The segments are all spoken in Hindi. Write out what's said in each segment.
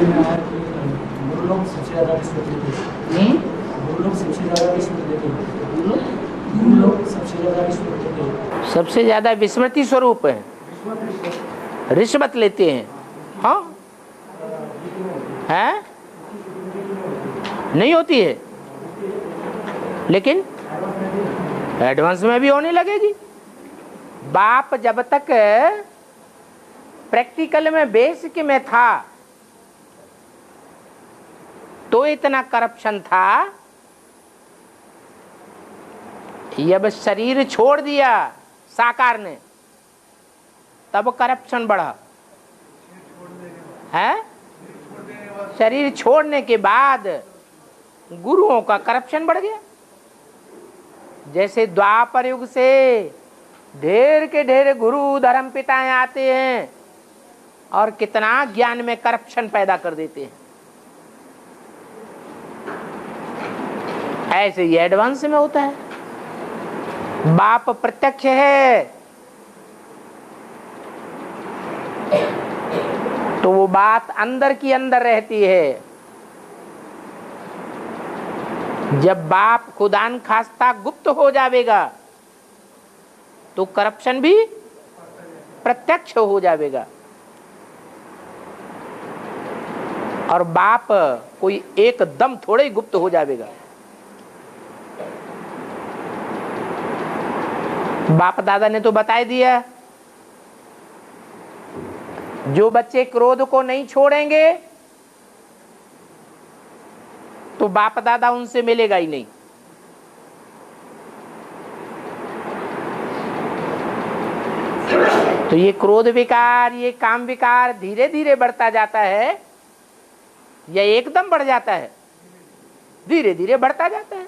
शास्त्र में आया कि गुरु लोग सबसे ज्यादा रिश्वत लेते हैं। गुरु लोग सबसे ज्यादा रिश्वत लेते हैं। गुरु लोग सबसे ज्यादा रिश्वत लेते हैं। सबसे ज्यादा विस्मृति स्वरूप है, रिश्वत लेते हैं। हाँ है, नहीं होती है, लेकिन एडवांस में भी होने लगेगी। बाप जब तक प्रैक्टिकल में बेसिक में था तो इतना करप्शन था, जब शरीर छोड़ दिया साकार ने तब करप्शन बढ़ा है। शरीर छोड़ने के बाद गुरुओं का करप्शन बढ़ गया। जैसे द्वापर युग से ढेर के ढेर गुरु धर्म पिताएं आते हैं और कितना ज्ञान में करप्शन पैदा कर देते हैं, ऐसे ही एडवांस में होता है। बाप प्रत्यक्ष है तो वो बात अंदर की अंदर रहती है। जब बाप खुदान खास्ता गुप्त हो जाएगा तो करप्शन भी प्रत्यक्ष हो जाएगा। और बाप कोई एकदम थोड़े ही गुप्त हो जाएगा। बाप दादा ने तो बता दिया, जो बच्चे क्रोध को नहीं छोड़ेंगे तो बाप दादा उनसे मिलेगा ही नहीं। तो ये क्रोध विकार, ये काम विकार धीरे धीरे बढ़ता जाता है या एकदम बढ़ जाता है? धीरे धीरे बढ़ता जाता है।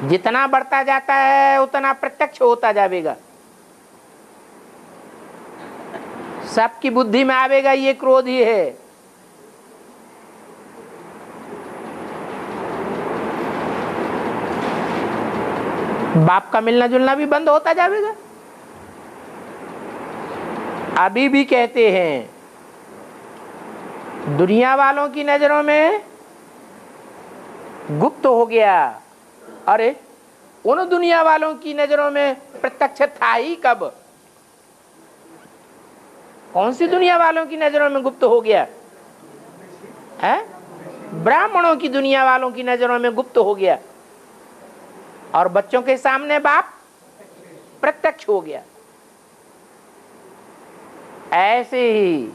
जितना बढ़ता जाता है उतना प्रत्यक्ष होता जाएगा। सबकी बुद्धि में आवेगा ये क्रोध ही है। बाप का मिलना जुलना भी बंद होता जाएगा। अभी भी कहते हैं दुनिया वालों की नजरों में गुप्त हो गया। अरे उन दुनिया वालों की नजरों में प्रत्यक्ष था ही कब? कौन सी दुनिया वालों की नजरों में गुप्त हो गया है? ब्राह्मणों की दुनिया वालों की नजरों में गुप्त हो गया और बच्चों के सामने बाप प्रत्यक्ष हो गया। ऐसे ही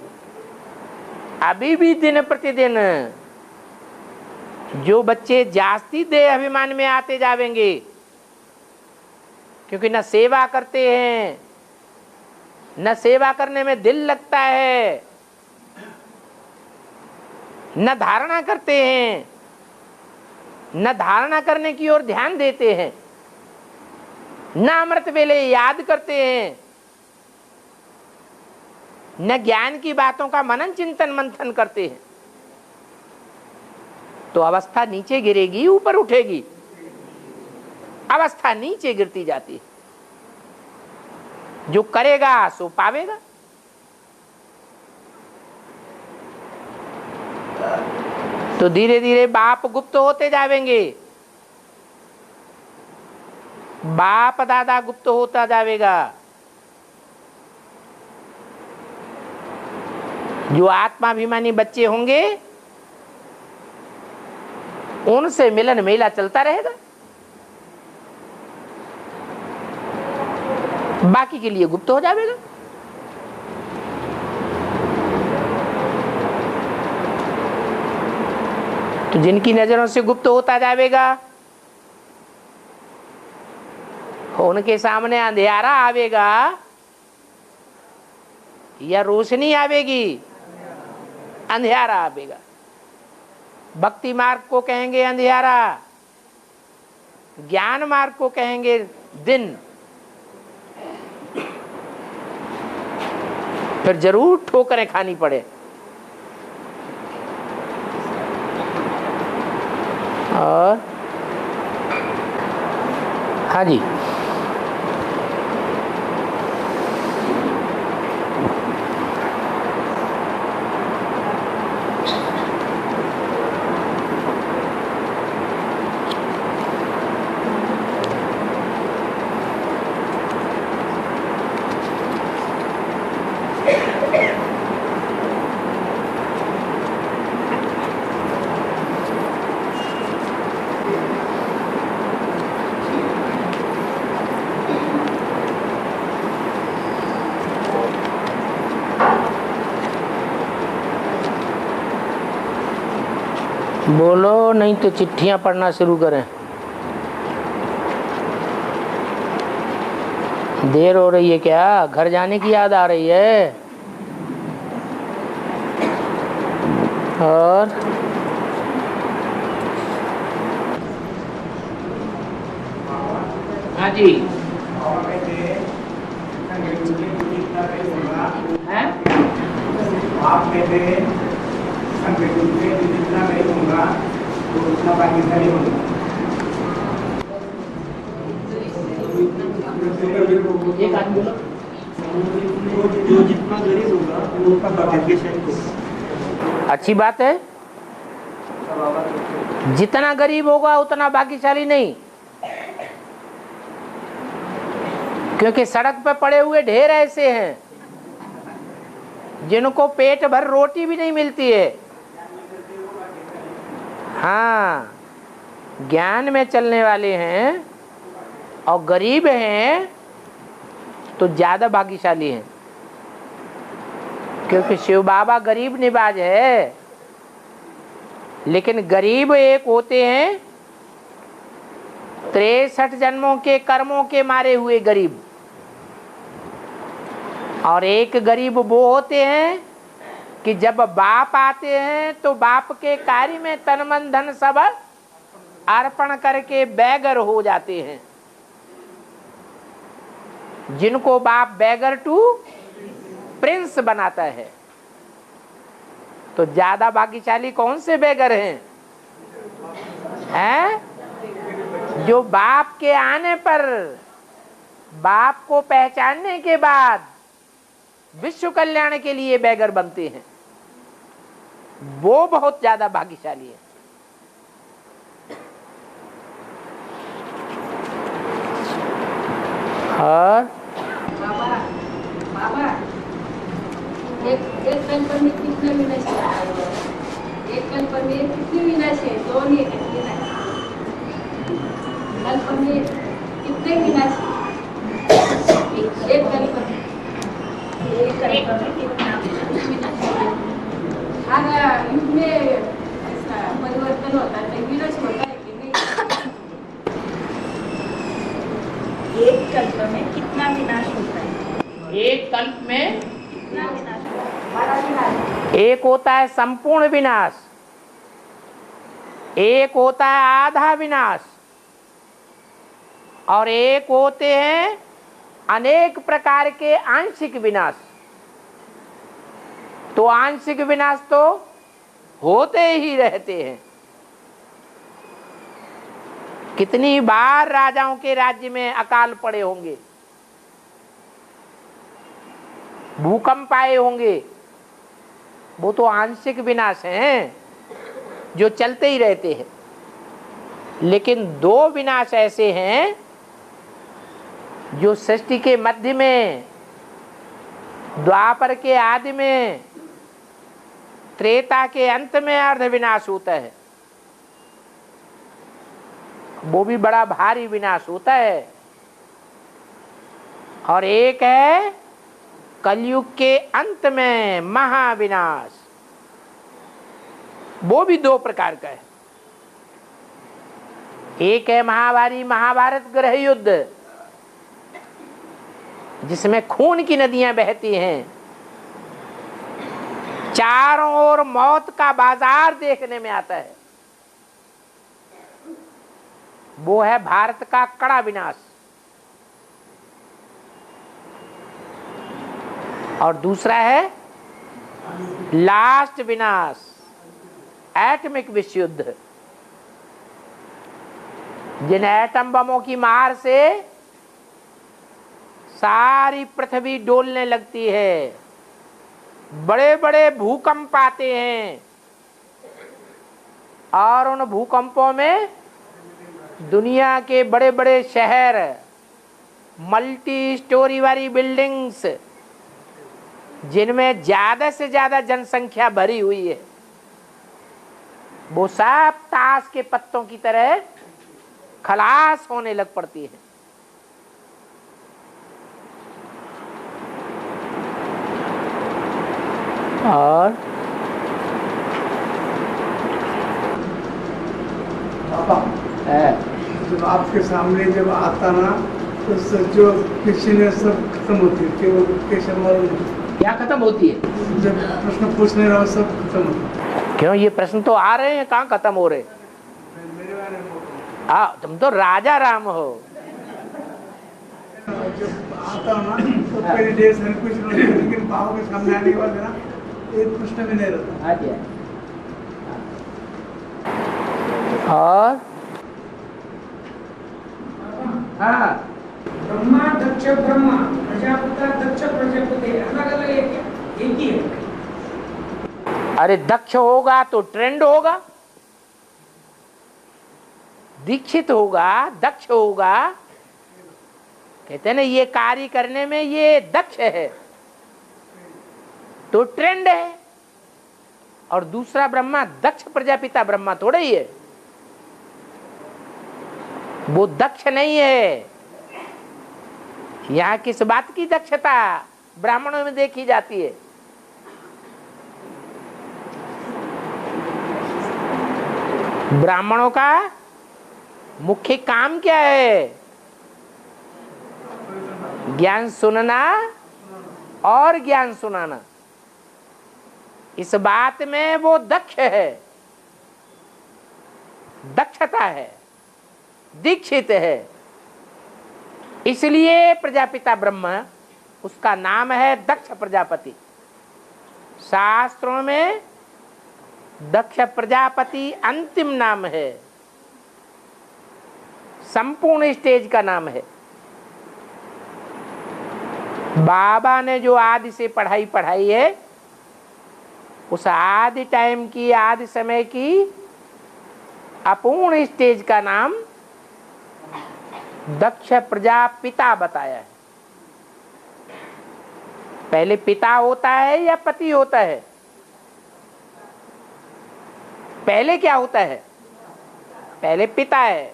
अभी भी दिन प्रतिदिन जो बच्चे जास्ती देह अभिमान में आते जावेंगे, क्योंकि न सेवा करते हैं, न सेवा करने में दिल लगता है, न धारणा करते हैं, न धारणा करने की ओर ध्यान देते हैं, न अमृत वेले याद करते हैं, न ज्ञान की बातों का मनन चिंतन मंथन करते हैं, तो अवस्था नीचे गिरेगी, ऊपर उठेगी। अवस्था नीचे गिरती जाती है। जो करेगा सो पावेगा। तो धीरे धीरे बाप गुप्त होते जावेंगे, बाप दादा गुप्त होता जावेगा। जो आत्माभिमानी बच्चे होंगे उनसे मिलन मेला चलता रहेगा, बाकी के लिए गुप्त हो जाएगा। तो जिनकी नजरों से गुप्त होता जाएगा उनके सामने अंधेरा आवेगा या रोशनी आवेगी? अंधेरा आवेगा। भक्ति मार्ग को कहेंगे अंधेरा, ज्ञान मार्ग को कहेंगे दिन। फिर जरूर ठोकरें खानी पड़े। और हाँ जी, बोलो, नहीं तो चिट्ठियां पढ़ना शुरू करें। देर हो रही है क्या? घर जाने की याद आ रही है? और हाँ जी, हैं? आप कहते हैं संगठन में जितना नहीं होगा तो उतना भागीदारी होगा। एक आदमी बोलो, जो जितना गरीब होगा वो उतना भाग्यशाली होगा। अच्छी बात है। जितना गरीब होगा उतना भाग्यशाली नहीं, क्योंकि सड़क पर पड़े हुए ढेर ऐसे हैं जिनको पेट भर रोटी भी नहीं मिलती है। हाँ, ज्ञान में चलने वाले हैं और गरीब हैं तो ज्यादा भाग्यशाली हैं, क्योंकि शिव बाबा गरीब निवाज है। लेकिन गरीब एक होते हैं 63 जन्मों के कर्मों के मारे हुए गरीब, और एक गरीब वो होते हैं कि जब बाप आते हैं तो बाप के कार्य में तन मन धन सब अर्पण करके बैगर हो जाते हैं, जिनको बाप बैगर टू प्रिंस बनाता है। तो ज्यादा भाग्यशाली कौन से बैगर हैं? जो बाप के आने पर, बाप को पहचानने के बाद विश्व कल्याण के लिए बैगर बनते हैं, वो बहुत ज्यादा भाग्यशाली है। और बाबा एक कल्प में कितने विनाश है? एक कल्प में कितने विनाश है? दो नहीं, कितने कल्प में कितने विनाश है? एक कल्प में कितना विनाश है? हर युग में ऐसा परिवर्तन होता है, विनाश होता है कि नहीं? एक कल्प में कितना विनाश होता है? एक कल्प में कितना विनाश होता है? एक होता है संपूर्ण विनाश, एक होता है आधा विनाश, और एक होते हैं अनेक प्रकार के आंशिक विनाश। तो आंशिक विनाश तो होते ही रहते हैं। कितनी बार राजाओं के राज्य में अकाल पड़े होंगे, भूकंप आए होंगे, वो तो आंशिक विनाश हैं जो चलते ही रहते हैं। लेकिन दो विनाश ऐसे हैं जो सृष्टि के मध्य में, द्वापर के आदि में, त्रेता के अंत में अर्ध विनाश होता है। वो भी बड़ा भारी विनाश होता है। और एक है कलयुग के अंत में महाविनाश, वो भी दो प्रकार का है। एक है महाभारी महाभारत ग्रह युद्ध, जिसमें खून की नदियां बहती हैं, चारों ओर मौत का बाजार देखने में आता है। वो है भारत का कड़ा विनाश। और दूसरा है लास्ट विनाश, एटमिक विश्व युद्ध, जिन एटम बमों की मार से सारी पृथ्वी डोलने लगती है, बड़े बड़े भूकंप आते हैं, और उन भूकंपों में दुनिया के बड़े बड़े शहर, मल्टी स्टोरी वाली बिल्डिंग्स, जिनमें ज्यादा से ज्यादा जनसंख्या भरी हुई है, वो सब ताश के पत्तों की तरह खलास होने लग पड़ती है। और जब आपके सामने जब आता ना तो जो क्वेश्चन है सब खत्म होती है, केवल क्वेश्चन और क्या खत्म होती है? जब प्रश्न पूछने रहो सब खत्म होता है। क्यों? ये प्रश्न तो आ रहे हैं, कहाँ खत्म हो रहे? मेरे बारे में तुम तो राजा राम हो। जब आता ना तो पहले ढेर सारे क्वेश्चन होते हैं, लेकिन बाबा के सामने आने के बाद ना एक प्रश्न भी नहीं रहता। और हाँ, ब्रह्मा दक्ष ब्रह्मा, प्रजापिता दक्ष प्रजापति, अलग अलग है क्या? एक ही है। अरे दक्ष होगा तो ट्रेंड होगा, दीक्षित होगा, दक्ष होगा। कहते हैं ना ये कार्य करने में ये दक्ष है तो ट्रेंड है। और दूसरा ब्रह्मा दक्ष प्रजापिता ब्रह्मा थोड़ा ही है, वो दक्ष नहीं है। यहाँ किस बात की दक्षता ब्राह्मणों में देखी जाती है? ब्राह्मणों का मुख्य काम क्या है? ज्ञान सुनना और ज्ञान सुनाना। इस बात में वो दक्ष है, दक्षता है, दीक्षित है। इसलिए प्रजापिता ब्रह्मा, उसका नाम है दक्ष प्रजापति। शास्त्रों में दक्ष प्रजापति अंतिम नाम है, संपूर्ण स्टेज का नाम है। बाबा ने जो आदि से पढ़ाई पढ़ाई है, उस आदि टाइम की, आदि समय की अपूर्ण स्टेज का नाम दक्ष प्रजापिता बताया है। पहले पिता होता है या पति होता है? पहले क्या होता है? पहले पिता है।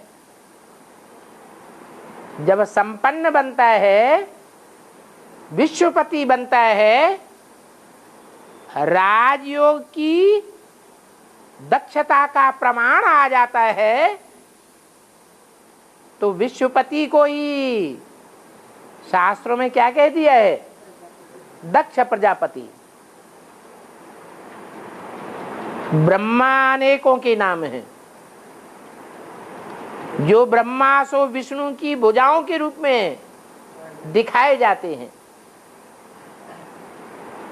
जब संपन्न बनता है, विश्वपति बनता है, राजयोग की दक्षता का प्रमाण आ जाता है, तो विश्वपति को ही शास्त्रों में क्या कह दिया है? दक्ष प्रजापति। ब्रह्मा अनेकों के नाम हैं। जो ब्रह्मा सो विष्णु की भुजाओं के रूप में दिखाए जाते हैं।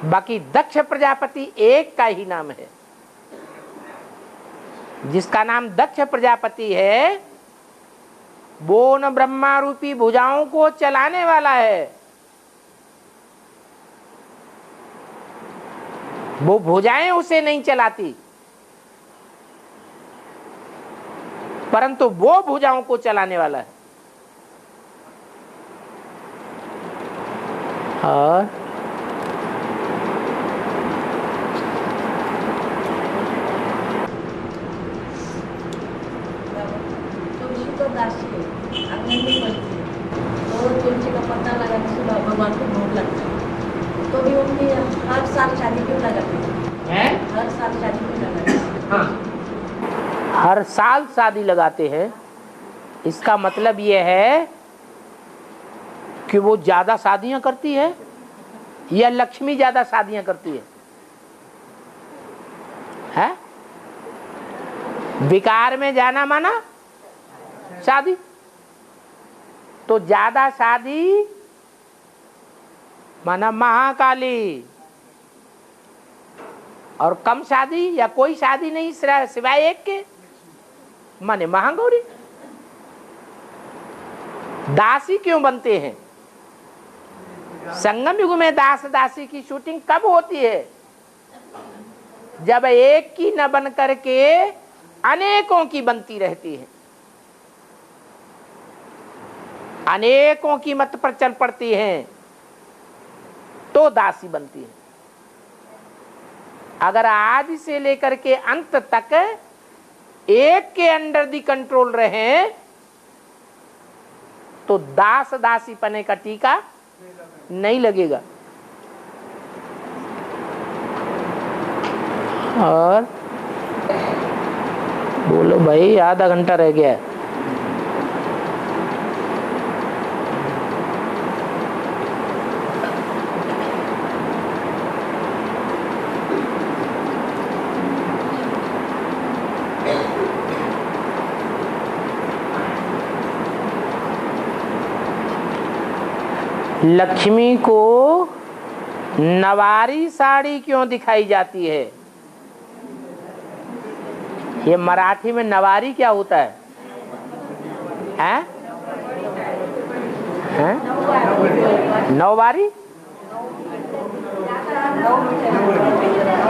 बाकी दक्ष प्रजापति एक का ही नाम है। जिसका नाम दक्ष प्रजापति है, वो न ब्रह्मा रूपी भुजाओं को चलाने वाला है। वो भुजाएं उसे नहीं चलाती, परंतु वो भुजाओं को चलाने वाला है। और तो विश्व तो दासी है, आंगन में पड़ती है, तो तुलसी का पत्ता लगा के सुबह भगवान को भोग लगता है। तो भी उनकी हर साल शादी क्यों लगाते हैं? हर साल शादी क्यों लगाते हैं? हाँ, हर साल शादी लगाते हैं। इसका मतलब यह है कि वो ज्यादा शादियां करती है या लक्ष्मी ज्यादा शादियां करती है? है? विकार में जाना माना शादी, तो ज्यादा शादी माना महाकाली, और कम शादी या कोई शादी नहीं सिवाय एक के माने महागौरी। दासी क्यों बनते हैं? संगम युग में दास दासी की शूटिंग कब होती है? जब एक की न बन करके अनेकों की बनती रहती है, अनेकों की मत पर चल पड़ती हैं, तो दासी बनती है। अगर आदि से लेकर के अंत तक एक के अंडर दी कंट्रोल रहे, तो दास दासी पने का टीका नहीं लगेगा। और बोलो भाई, आधा घंटा रह गया है। लक्ष्मी को नवारी साड़ी क्यों दिखाई जाती है? ये मराठी में नवारी क्या होता है? हैं? हैं? नौवारी?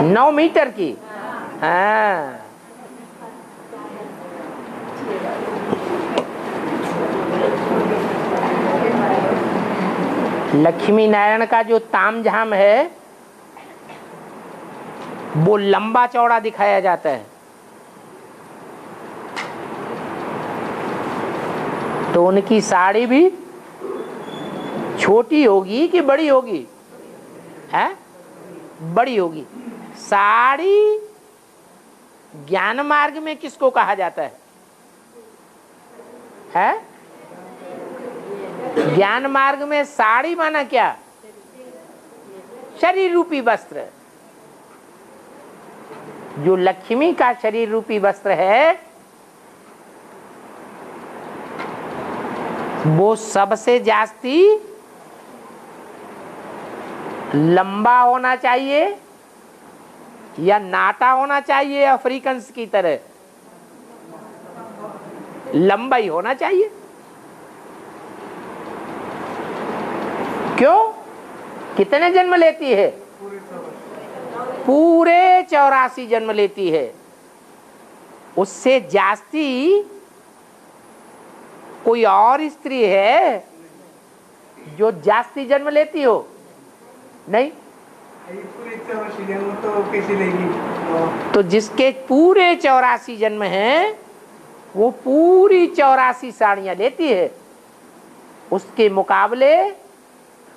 9 मीटर की। हाँ। लक्ष्मी नारायण का जो तामझाम है वो लंबा चौड़ा दिखाया जाता है। तो उनकी साड़ी भी छोटी होगी कि बड़ी होगी? है? बड़ी होगी। साड़ी ज्ञान मार्ग में किसको कहा जाता है? है? ज्ञान मार्ग में साड़ी माना क्या? शरीर रूपी वस्त्र। जो लक्ष्मी का शरीर रूपी वस्त्र है वो सबसे जास्ती लंबा होना चाहिए या नाटा होना चाहिए? अफ्रीकन की तरह लंबा ही होना चाहिए। क्यों? कितने जन्म लेती है? पूरे 84 जन्म लेती है। उससे जास्ती कोई और स्त्री है जो जास्ती जन्म लेती हो? नहीं। तो जिसके पूरे 84 जन्म हैं वो पूरी 84 साड़ियां लेती है। उसके मुकाबले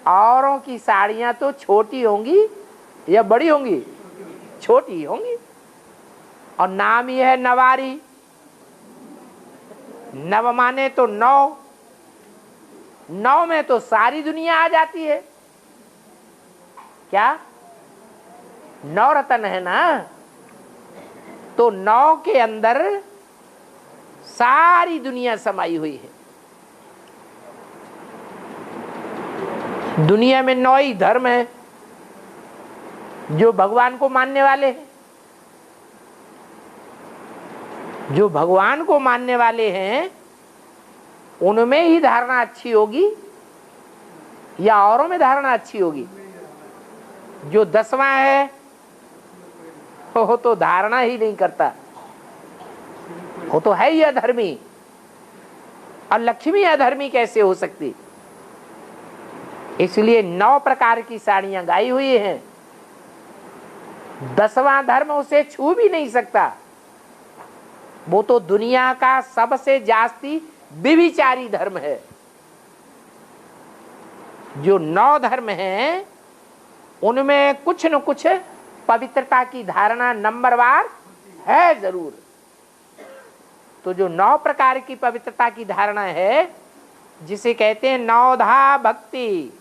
औरों की साड़ियां तो छोटी होंगी या बड़ी होंगी? छोटी होंगी। और नाम यह है नवारी। नव माने तो 9। 9 में तो सारी दुनिया आ जाती है। क्या 9 रत्न है ना? तो 9 के अंदर सारी दुनिया समाई हुई है। दुनिया में 9 ही धर्म है जो भगवान को मानने वाले हैं। जो भगवान को मानने वाले हैं उनमें ही धारणा अच्छी होगी या औरों में धारणा अच्छी होगी? जो 10वां है वो तो धारणा ही नहीं करता, वो तो है ही अधर्मी। और लक्ष्मी अधर्मी कैसे हो सकती? इसलिए 9 प्रकार की साड़ियां गाई हुई हैं। 10वां धर्म उसे छू भी नहीं सकता। वो तो दुनिया का सबसे जास्ती व्यभिचारी धर्म है। जो 9 धर्म हैं उनमें कुछ न कुछ पवित्रता की धारणा नंबरवार है जरूर। तो जो 9 प्रकार की पवित्रता की धारणा है जिसे कहते हैं 9धा भक्ति,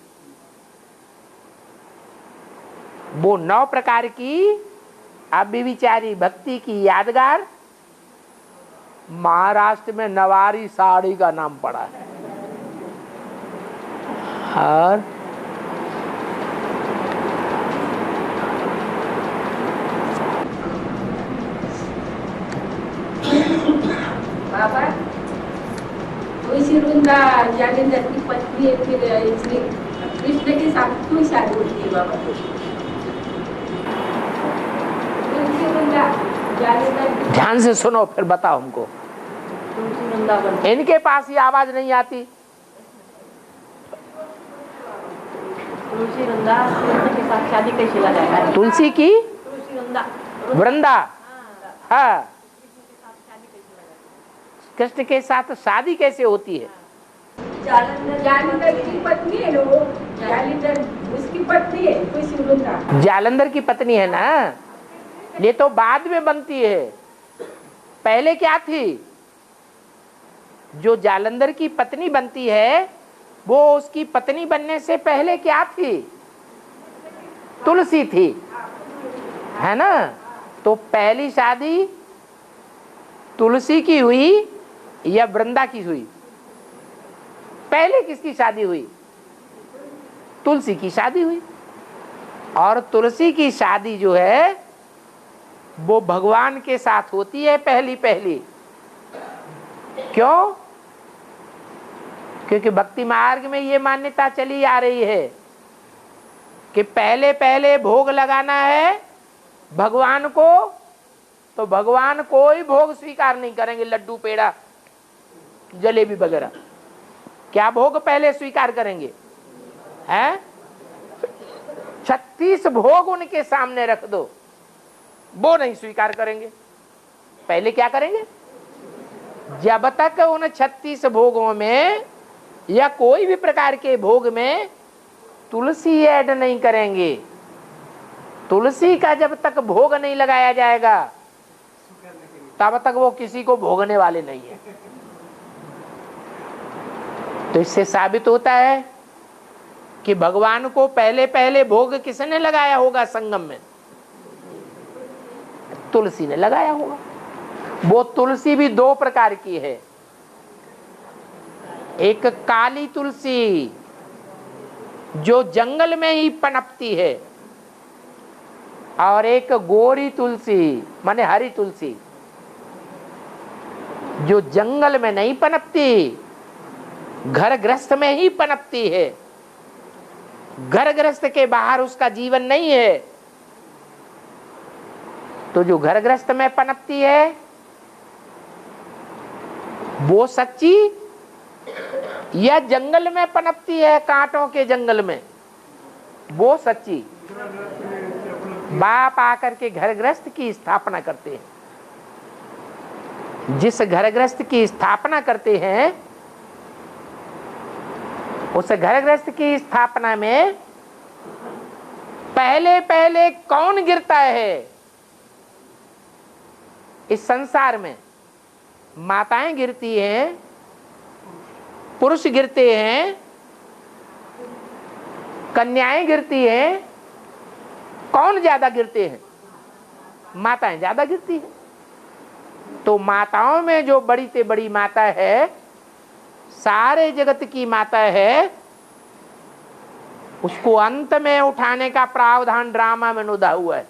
वो 9 प्रकार की अव्यभिचारी भक्ति की यादगार महाराष्ट्र में नवारी साड़ी का नाम पड़ा है। और बाबा तुलसी वृंदा जालिंदर की पत्नी है, फिर इसलिए कृष्ण के साथ क्यों शादी होती है बाबा? तुलसी वृंदा जालिंदर। ध्यान से सुनो फिर बताओ हमको। तुलसी वृंदावन। इनके पास ही आवाज नहीं आती। तुलसी वृंदा कृष्ण के साथ शादी कैसे लगाया? तुलसी की तुलसी वृंदा वृंदा, हाँ, कृष्ण के साथ शादी कैसे होती है? जालिंदर की पत्नी है वो, जालिंदर उसकी पत्नी है तुलसी वृंदा। जालंधर की पत्नी है ना? ये तो बाद में बनती है। पहले क्या थी? जो जालंधर की पत्नी बनती है वो उसकी पत्नी बनने से पहले क्या थी? तुलसी थी, है ना? तो पहली शादी तुलसी की हुई या वृंदा की हुई? पहले किसकी शादी हुई? तुलसी की शादी हुई। और तुलसी की शादी जो है वो भगवान के साथ होती है पहली पहली। क्यों? क्योंकि भक्ति मार्ग में ये मान्यता चली आ रही है कि पहले पहले भोग लगाना है भगवान को, तो भगवान कोई भोग स्वीकार नहीं करेंगे, लड्डू पेड़ा जलेबी वगैरह। क्या भोग पहले स्वीकार करेंगे? हैं? 36 भोग उनके सामने रख दो, वो नहीं स्वीकार करेंगे। पहले क्या करेंगे? जब तक उन 36 भोगों में या कोई भी प्रकार के भोग में तुलसी ऐड नहीं करेंगे, तुलसी का जब तक भोग नहीं लगाया जाएगा तब तक वो किसी को भोगने वाले नहीं है। तो इससे साबित होता है कि भगवान को पहले पहले भोग किसने लगाया होगा? संगम में तुलसी ने लगाया होगा। वो तुलसी भी दो प्रकार की है, एक काली तुलसी जो जंगल में ही पनपती है, और एक गोरी तुलसी माने हरी तुलसी जो जंगल में नहीं पनपती, घर गृहस्थ में ही पनपती है। घर गृहस्थ के बाहर उसका जीवन नहीं है। तो जो घर गृहस्थ में पनपती है वो सच्ची, या जंगल में पनपती है कांटों के जंगल में वो सच्ची? बाप आकर के घर गृहस्थ की स्थापना करते हैं। जिस घर गृहस्थ की स्थापना करते हैं उस घर गृहस्थ की स्थापना में पहले पहले कौन गिरता है? इस संसार में माताएं गिरती हैं, पुरुष गिरते हैं, कन्याएं गिरती हैं। कौन ज्यादा गिरते हैं? माताएं ज्यादा गिरती हैं। तो माताओं में जो बड़ी से बड़ी माता है, सारे जगत की माता है, उसको अंत में उठाने का प्रावधान ड्रामा में नुदा हुआ है।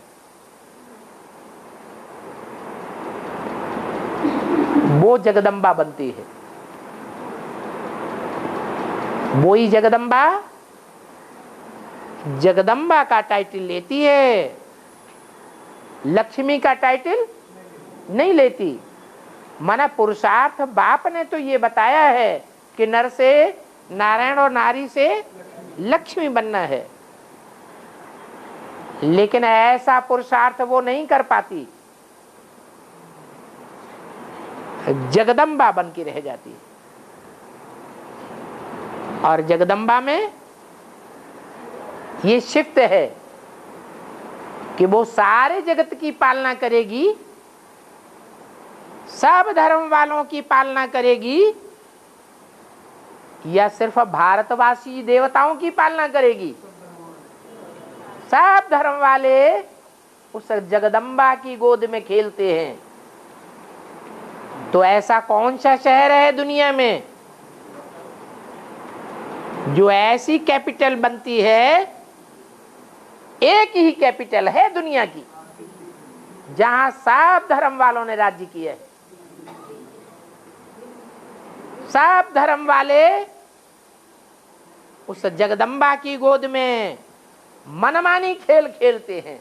वो जगदम्बा बनती है। वो ही जगदम्बा जगदम्बा का टाइटल लेती है, लक्ष्मी का टाइटल नहीं लेती। माना पुरुषार्थ बाप ने तो ये बताया है कि नर से नारायण और नारी से लक्ष्मी बनना है, लेकिन ऐसा पुरुषार्थ वो नहीं कर पाती, जगदम्बा बन के रह जाती है। और जगदम्बा में ये शिफ्ट है कि वो सारे जगत की पालना करेगी, सब धर्म वालों की पालना करेगी, या सिर्फ भारतवासी देवताओं की पालना करेगी? सब धर्म वाले उस जगदम्बा की गोद में खेलते हैं। तो ऐसा कौन सा शहर है दुनिया में जो ऐसी कैपिटल बनती है? एक ही कैपिटल है दुनिया की जहां सब धर्म वालों ने राज्य किया है। सब धर्म वाले उस जगदम्बा की गोद में मनमानी खेल खेलते हैं।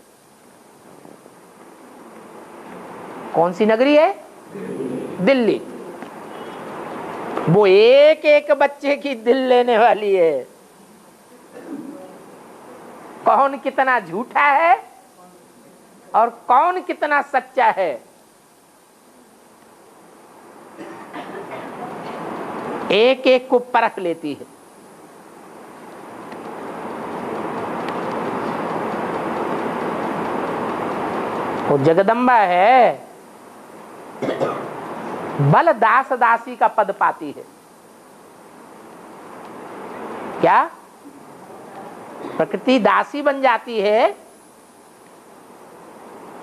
कौन सी नगरी है? दिल्ली। वो एक एक बच्चे की दिल लेने वाली है। कौन कितना झूठा है और कौन कितना सच्चा है, एक एक को परख लेती है। वो जगदम्बा है, बल दास दासी का पद पाती है। क्या प्रकृति दासी बन जाती है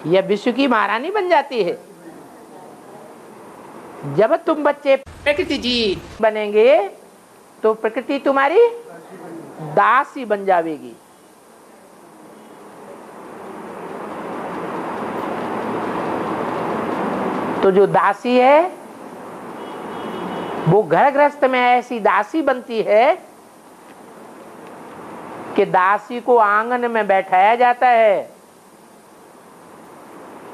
या विश्व की महारानी बन जाती है? जब तुम बच्चे प्रकृति जी बनेंगे तो प्रकृति तुम्हारी दासी बन जावेगी। तो जो दासी है वो घर गृहस्थ में ऐसी दासी बनती है कि दासी को आंगन में बैठाया जाता है,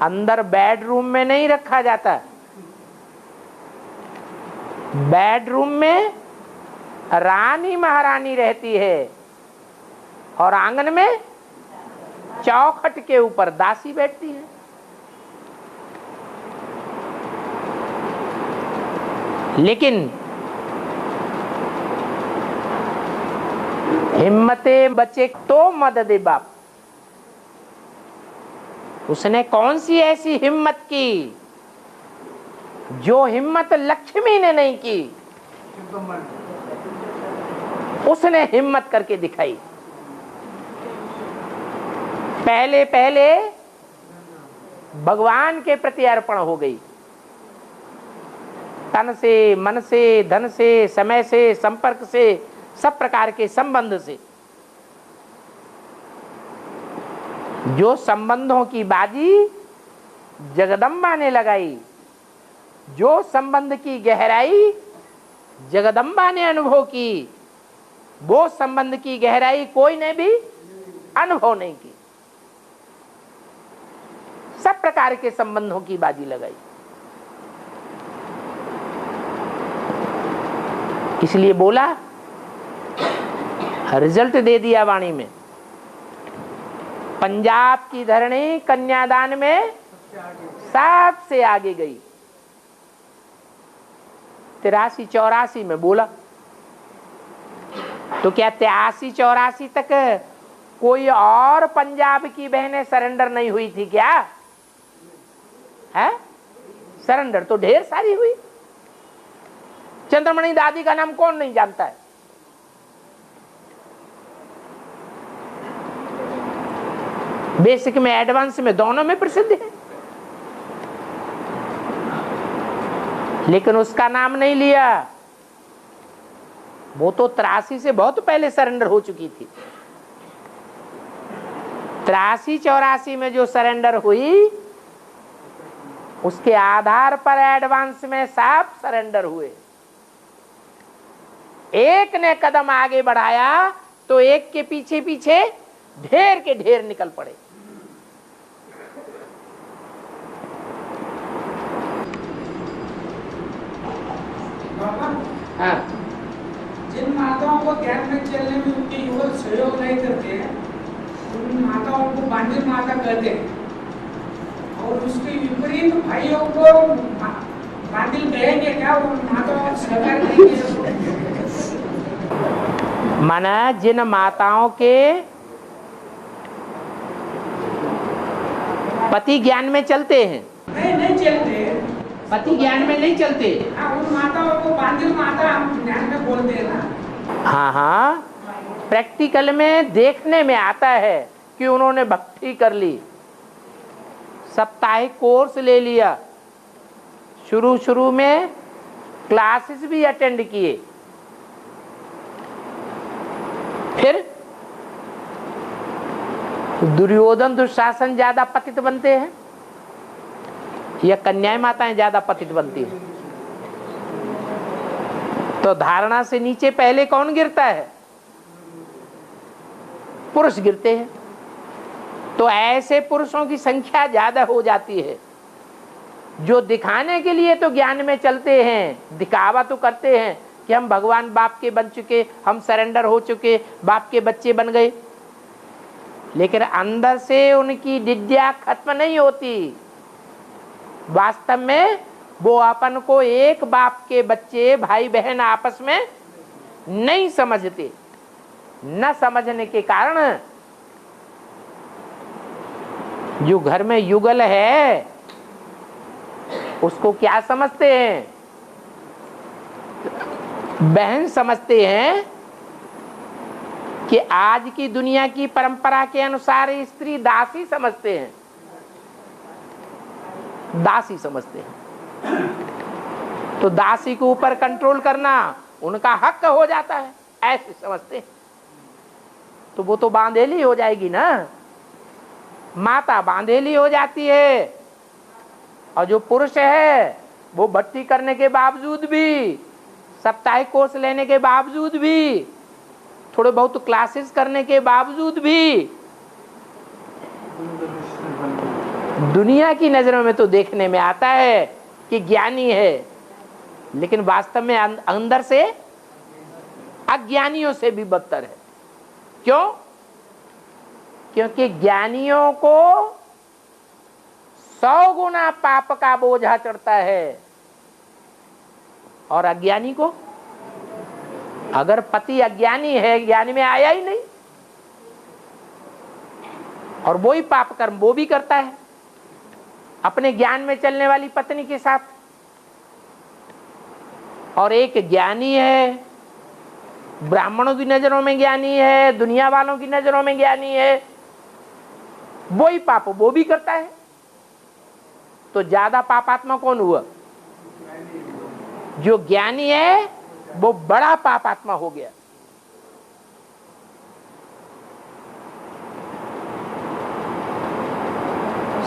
अंदर बेडरूम में नहीं रखा जाता। बेडरूम में रानी महारानी रहती है और आंगन में चौखट के ऊपर दासी बैठती है। लेकिन हिम्मते बच्चे तो मदद बाप, उसने कौन सी ऐसी हिम्मत की जो हिम्मत लक्ष्मी ने नहीं की, उसने हिम्मत करके दिखाई। पहले पहले भगवान के प्रति अर्पण हो गई, तन से, मन से, धन से, समय से, संपर्क से, सब प्रकार के संबंध से। जो संबंधों की बाजी जगदम्बा ने लगाई, जो संबंध की गहराई जगदम्बा ने अनुभव की, वो संबंध की गहराई कोई ने भी अनुभव नहीं की। सब प्रकार के संबंधों की बाजी लगाई। इसलिए बोला, रिजल्ट दे दिया वाणी में। पंजाब की धरणी कन्यादान में सबसे आगे गई। 83-84 में बोला, तो क्या 83-84 तक कोई और पंजाब की बहनें सरेंडर नहीं हुई थी क्या? है सरेंडर तो ढेर सारी हुई। चंद्रमणि दादी का नाम कौन नहीं जानता है? बेसिक में एडवांस में दोनों में प्रसिद्ध है, लेकिन उसका नाम नहीं लिया। वो तो 83 से बहुत पहले सरेंडर हो चुकी थी। 83-84 में जो सरेंडर हुई, उसके आधार पर एडवांस में सब सरेंडर हुए। एक ने कदम आगे बढ़ाया तो एक के पीछे पीछे ढेर के ढेर निकल पड़े। हाँ। जिन माताओं को ध्यान में चलने में उनके युवक सहयोग नहीं करते, उन माताओं को बांधिल माता कहते हैं। और उसके विपरीत भाइयों को बांधिल कहेंगे क्या? उन माताओं को सहकार करेंगे। माना जिन माताओं के पति ज्ञान में चलते हैं, नहीं चलते, पति ज्ञान में नहीं चलते। हाँ, उन माताओं को बांधिल माता हम ज्ञान में बोलते हैं ना। हाँ हाँ, प्रैक्टिकल में देखने में आता है कि उन्होंने भक्ति कर ली, साप्ताहिक कोर्स ले लिया, शुरू में क्लासेस भी अटेंड किए, फिर दुर्योधन दुशासन ज्यादा पतित बनते हैं या कन्याएं माताएं ज्यादा पतित बनती हैं? तो धारणा से नीचे पहले कौन गिरता है? पुरुष गिरते हैं। तो ऐसे पुरुषों की संख्या ज्यादा हो जाती है जो दिखाने के लिए तो ज्ञान में चलते हैं, दिखावा तो करते हैं कि हम भगवान बाप के बन चुके, हम सरेंडर हो चुके, बाप के बच्चे बन गए, लेकिन अंदर से उनकी विद्या खत्म नहीं होती। वास्तव में वो अपन को एक बाप के बच्चे, भाई बहन आपस में नहीं समझते। न समझने के कारण जो घर में युगल है उसको क्या समझते हैं? बहन समझते हैं कि आज की दुनिया की परंपरा के अनुसार स्त्री दासी समझते हैं, दासी समझते हैं। तो दासी के ऊपर कंट्रोल करना उनका हक हो जाता है, ऐसे समझते हैं। तो वो तो बांधेली हो जाएगी ना, माता बांधेली हो जाती है। और जो पुरुष है वो भक्ति करने के बावजूद भी, साप्ताहिक कोर्स लेने के बावजूद भी, थोड़े बहुत क्लासेस करने के बावजूद भी दुनिया की नजरों में तो देखने में आता है कि ज्ञानी है, लेकिन वास्तव में अंदर से अज्ञानियों से भी बदतर है। क्यों? क्योंकि ज्ञानियों को 100 गुना पाप का बोझा चढ़ता है, और अज्ञानी को, अगर पति अज्ञानी है, ज्ञानी में आया ही नहीं, और वो ही पाप कर्म वो भी करता है अपने ज्ञान में चलने वाली पत्नी के साथ। और एक ज्ञानी है, ब्राह्मणों की नजरों में ज्ञानी है, दुनिया वालों की नजरों में ज्ञानी है, वो ही पाप वो भी करता है। तो ज्यादा पापात्मा कौन हुआ? जो ज्ञानी है वो बड़ा पापात्मा हो गया।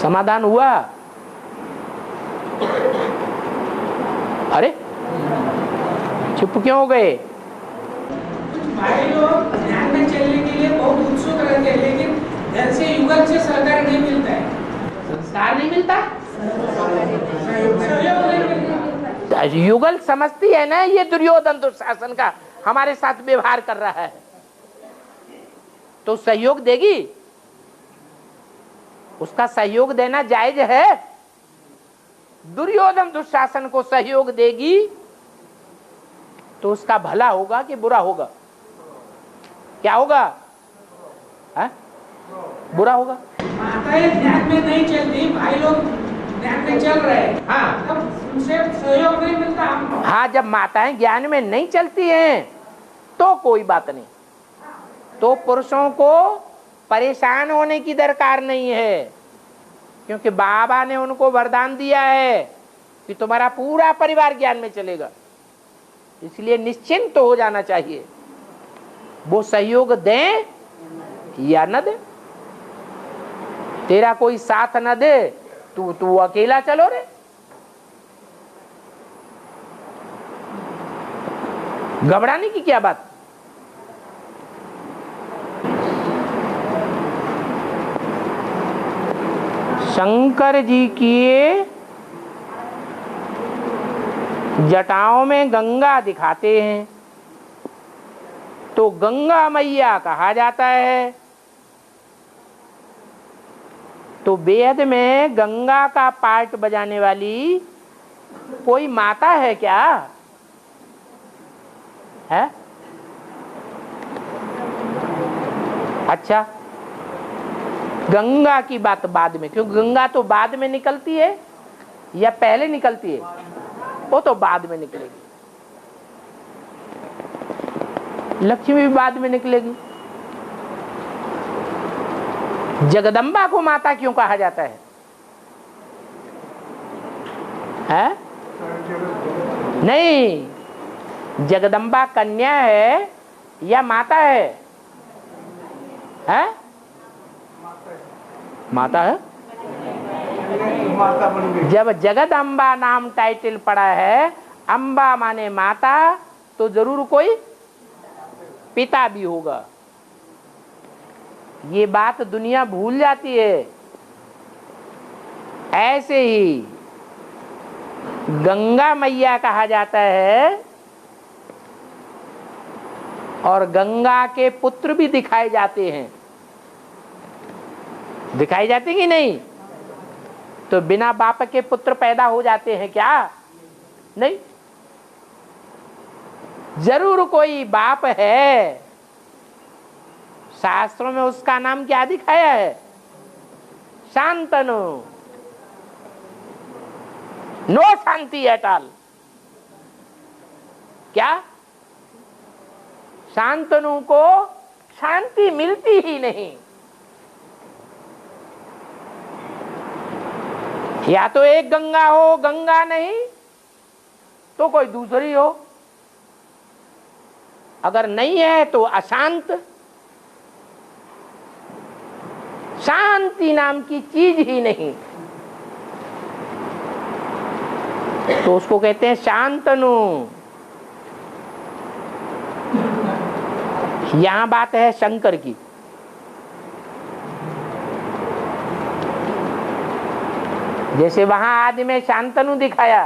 समाधान हुआ? अरे चुप क्यों हो गए? कुछ भाई लोग ध्यान में चलने के लिए बहुत उत्सुक रहते हैं, लेकिन घर से युगल से सहकार नहीं मिलता है। संस्कार नहीं मिलता, सहयोग नहीं मिलता। युगल समझती है ना ये दुर्योधन दुशासन का हमारे साथ व्यवहार कर रहा है, तो सहयोग देगी, उसका सहयोग देना जायज है। दुर्योधन दुशासन को सहयोग देगी तो उसका भला होगा कि बुरा होगा? क्या होगा? है? बुरा होगा। माताएं ध्यान में नहीं चलती, भाई लोग ध्यान में चल रहे हैं, हाँ, तब उनसे सहयोग नहीं मिलता हमको। हाँ, जब माताएं ज्ञान में नहीं चलती हैं तो कोई बात नहीं, तो पुरुषों को परेशान होने की दरकार नहीं है, क्योंकि बाबा ने उनको वरदान दिया है कि तुम्हारा पूरा परिवार ज्ञान में चलेगा। इसलिए निश्चिंत तो हो जाना चाहिए, वो सहयोग दें या न दे। तेरा कोई साथ न दे, तू अकेला चलो रे। घबराने की क्या बात? शंकर जी की जटाओं में गंगा दिखाते हैं, तो गंगा मैया कहा जाता है। तो वेद में गंगा का पार्ट बजाने वाली कोई माता है क्या? है? अच्छा, गंगा की बात बाद में, क्यों? गंगा तो बाद में निकलती है या पहले निकलती है? वो तो बाद में निकलेगी। लक्ष्मी भी बाद में निकलेगी। जगदम्बा को माता क्यों कहा जाता है? है? नहीं, जगदम्बा कन्या है या माता है? है? माता है। जब जगदम्बा नाम टाइटल पड़ा है, अम्बा माने माता, तो जरूर कोई पिता भी होगा। ये बात दुनिया भूल जाती है। ऐसे ही गंगा मैया कहा जाता है, और गंगा के पुत्र भी दिखाए जाते हैं। दिखाई जाते कि नहीं? तो बिना बाप के पुत्र पैदा हो जाते हैं क्या? नहीं, जरूर कोई बाप है। शास्त्रों में उसका नाम क्या दिखाया है? Shantanu. No shanti at all. क्या? शांतनु को शांति मिलती ही नहीं। या तो एक गंगा हो, गंगा नहीं तो कोई दूसरी हो। अगर नहीं है तो अशांत, शांति नाम की चीज ही नहीं, तो उसको कहते हैं शांतनु। यहां बात है शंकर की। जैसे वहां आदि में शांतनु दिखाया,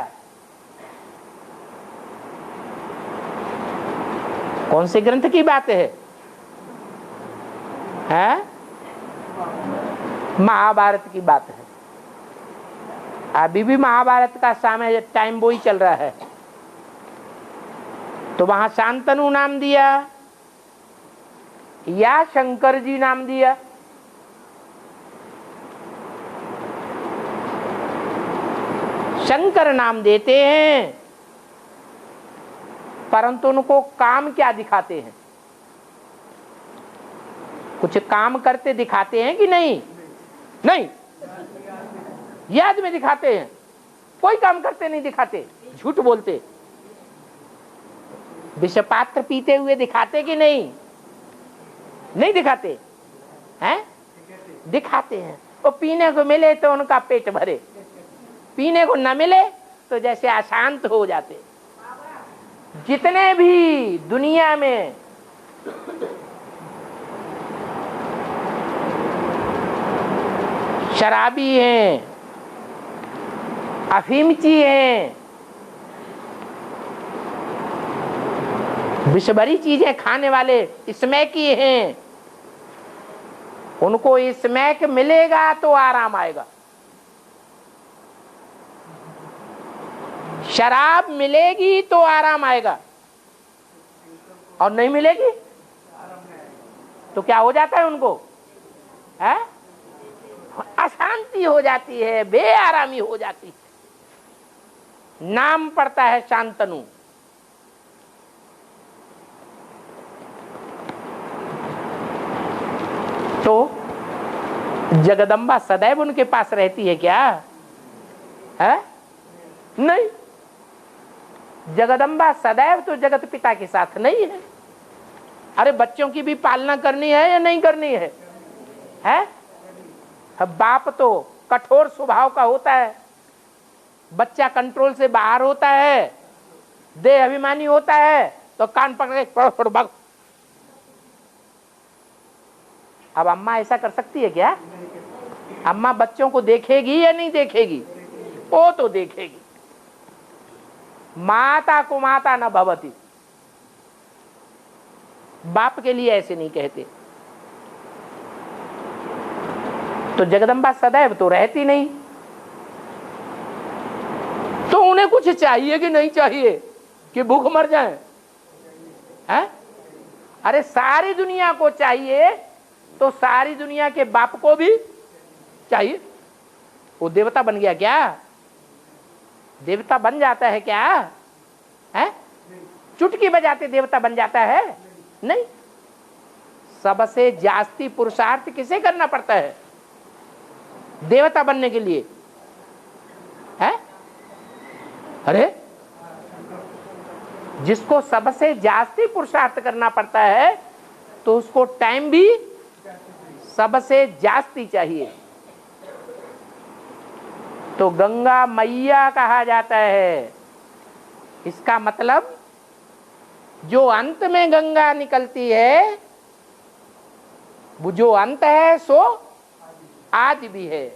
कौन से ग्रंथ की बात है? महाभारत की बात है। अभी भी महाभारत का समय टाइम वो ही चल रहा है। तो वहां शांतनु नाम दिया या शंकर जी नाम दिया? शंकर नाम देते हैं, परंतु उनको काम क्या दिखाते हैं? कुछ काम करते दिखाते हैं कि नहीं? नहीं, याद में दिखाते हैं, कोई काम करते नहीं दिखाते, झूठ बोलते। विषपात्र पीते हुए दिखाते कि नहीं? नहीं दिखाते हैं? दिखाते हैं। वो पीने को मिले तो उनका पेट भरे, पीने को न मिले तो जैसे अशांत हो जाते। जितने भी दुनिया में शराबी हैं, अफीमची हैं, विषभरी चीजें खाने वाले स्मैकी हैं, उनको स्मैक मिलेगा तो आराम आएगा। शराब मिलेगी तो आराम आएगा, और नहीं मिलेगी तो क्या हो जाता है उनको? अशांति हो जाती है, बेआरामी हो जाती है। नाम पड़ता है शांतनु। तो जगदम्बा सदैव उनके पास रहती है क्या? है नहीं, जगदम्बा सदैव तो जगत पिता के साथ नहीं है। अरे बच्चों की भी पालना करनी है या नहीं करनी है? बाप तो कठोर स्वभाव का होता है, बच्चा कंट्रोल से बाहर होता है, देह अभिमानी होता है, तो कान पकड़ के भाग। अब अम्मा ऐसा कर सकती है क्या? अम्मा बच्चों को देखेगी या नहीं देखेगी? वो तो देखेगी। माता को माता न भवती, बाप के लिए ऐसे नहीं कहते। तो जगदम्बा सदैव तो रहती नहीं, तो उन्हें कुछ चाहिए कि नहीं चाहिए कि भूख मर जाए? अरे सारी दुनिया को चाहिए तो सारी दुनिया के बाप को भी चाहिए। वो देवता बन गया क्या? देवता बन जाता है क्या? चुटकी बजाते देवता बन जाता है? नहीं। सबसे जास्ती पुरुषार्थ किसे करना पड़ता है देवता बनने के लिए? अरे जिसको सबसे जास्ती पुरुषार्थ करना पड़ता है तो उसको टाइम भी सबसे जास्ती चाहिए। तो गंगा मैया कहा जाता है। इसका मतलब जो अंत में गंगा निकलती है, वो जो अंत है सो आदि भी है।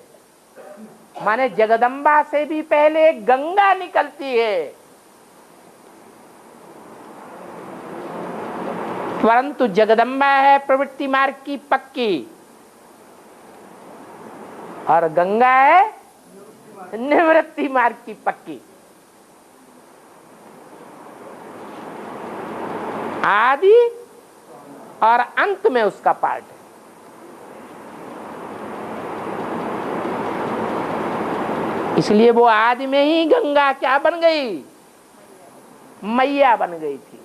माने जगदम्बा से भी पहले गंगा निकलती है, परंतु जगदम्बा है प्रवृत्ति मार्ग की पक्की, और गंगा है निवृत्ति मार्ग की पक्की। आदि और अंत में उसका पार्ट है। इसलिए वो आदि में ही गंगा क्या बन गई? मैया बन गई थी।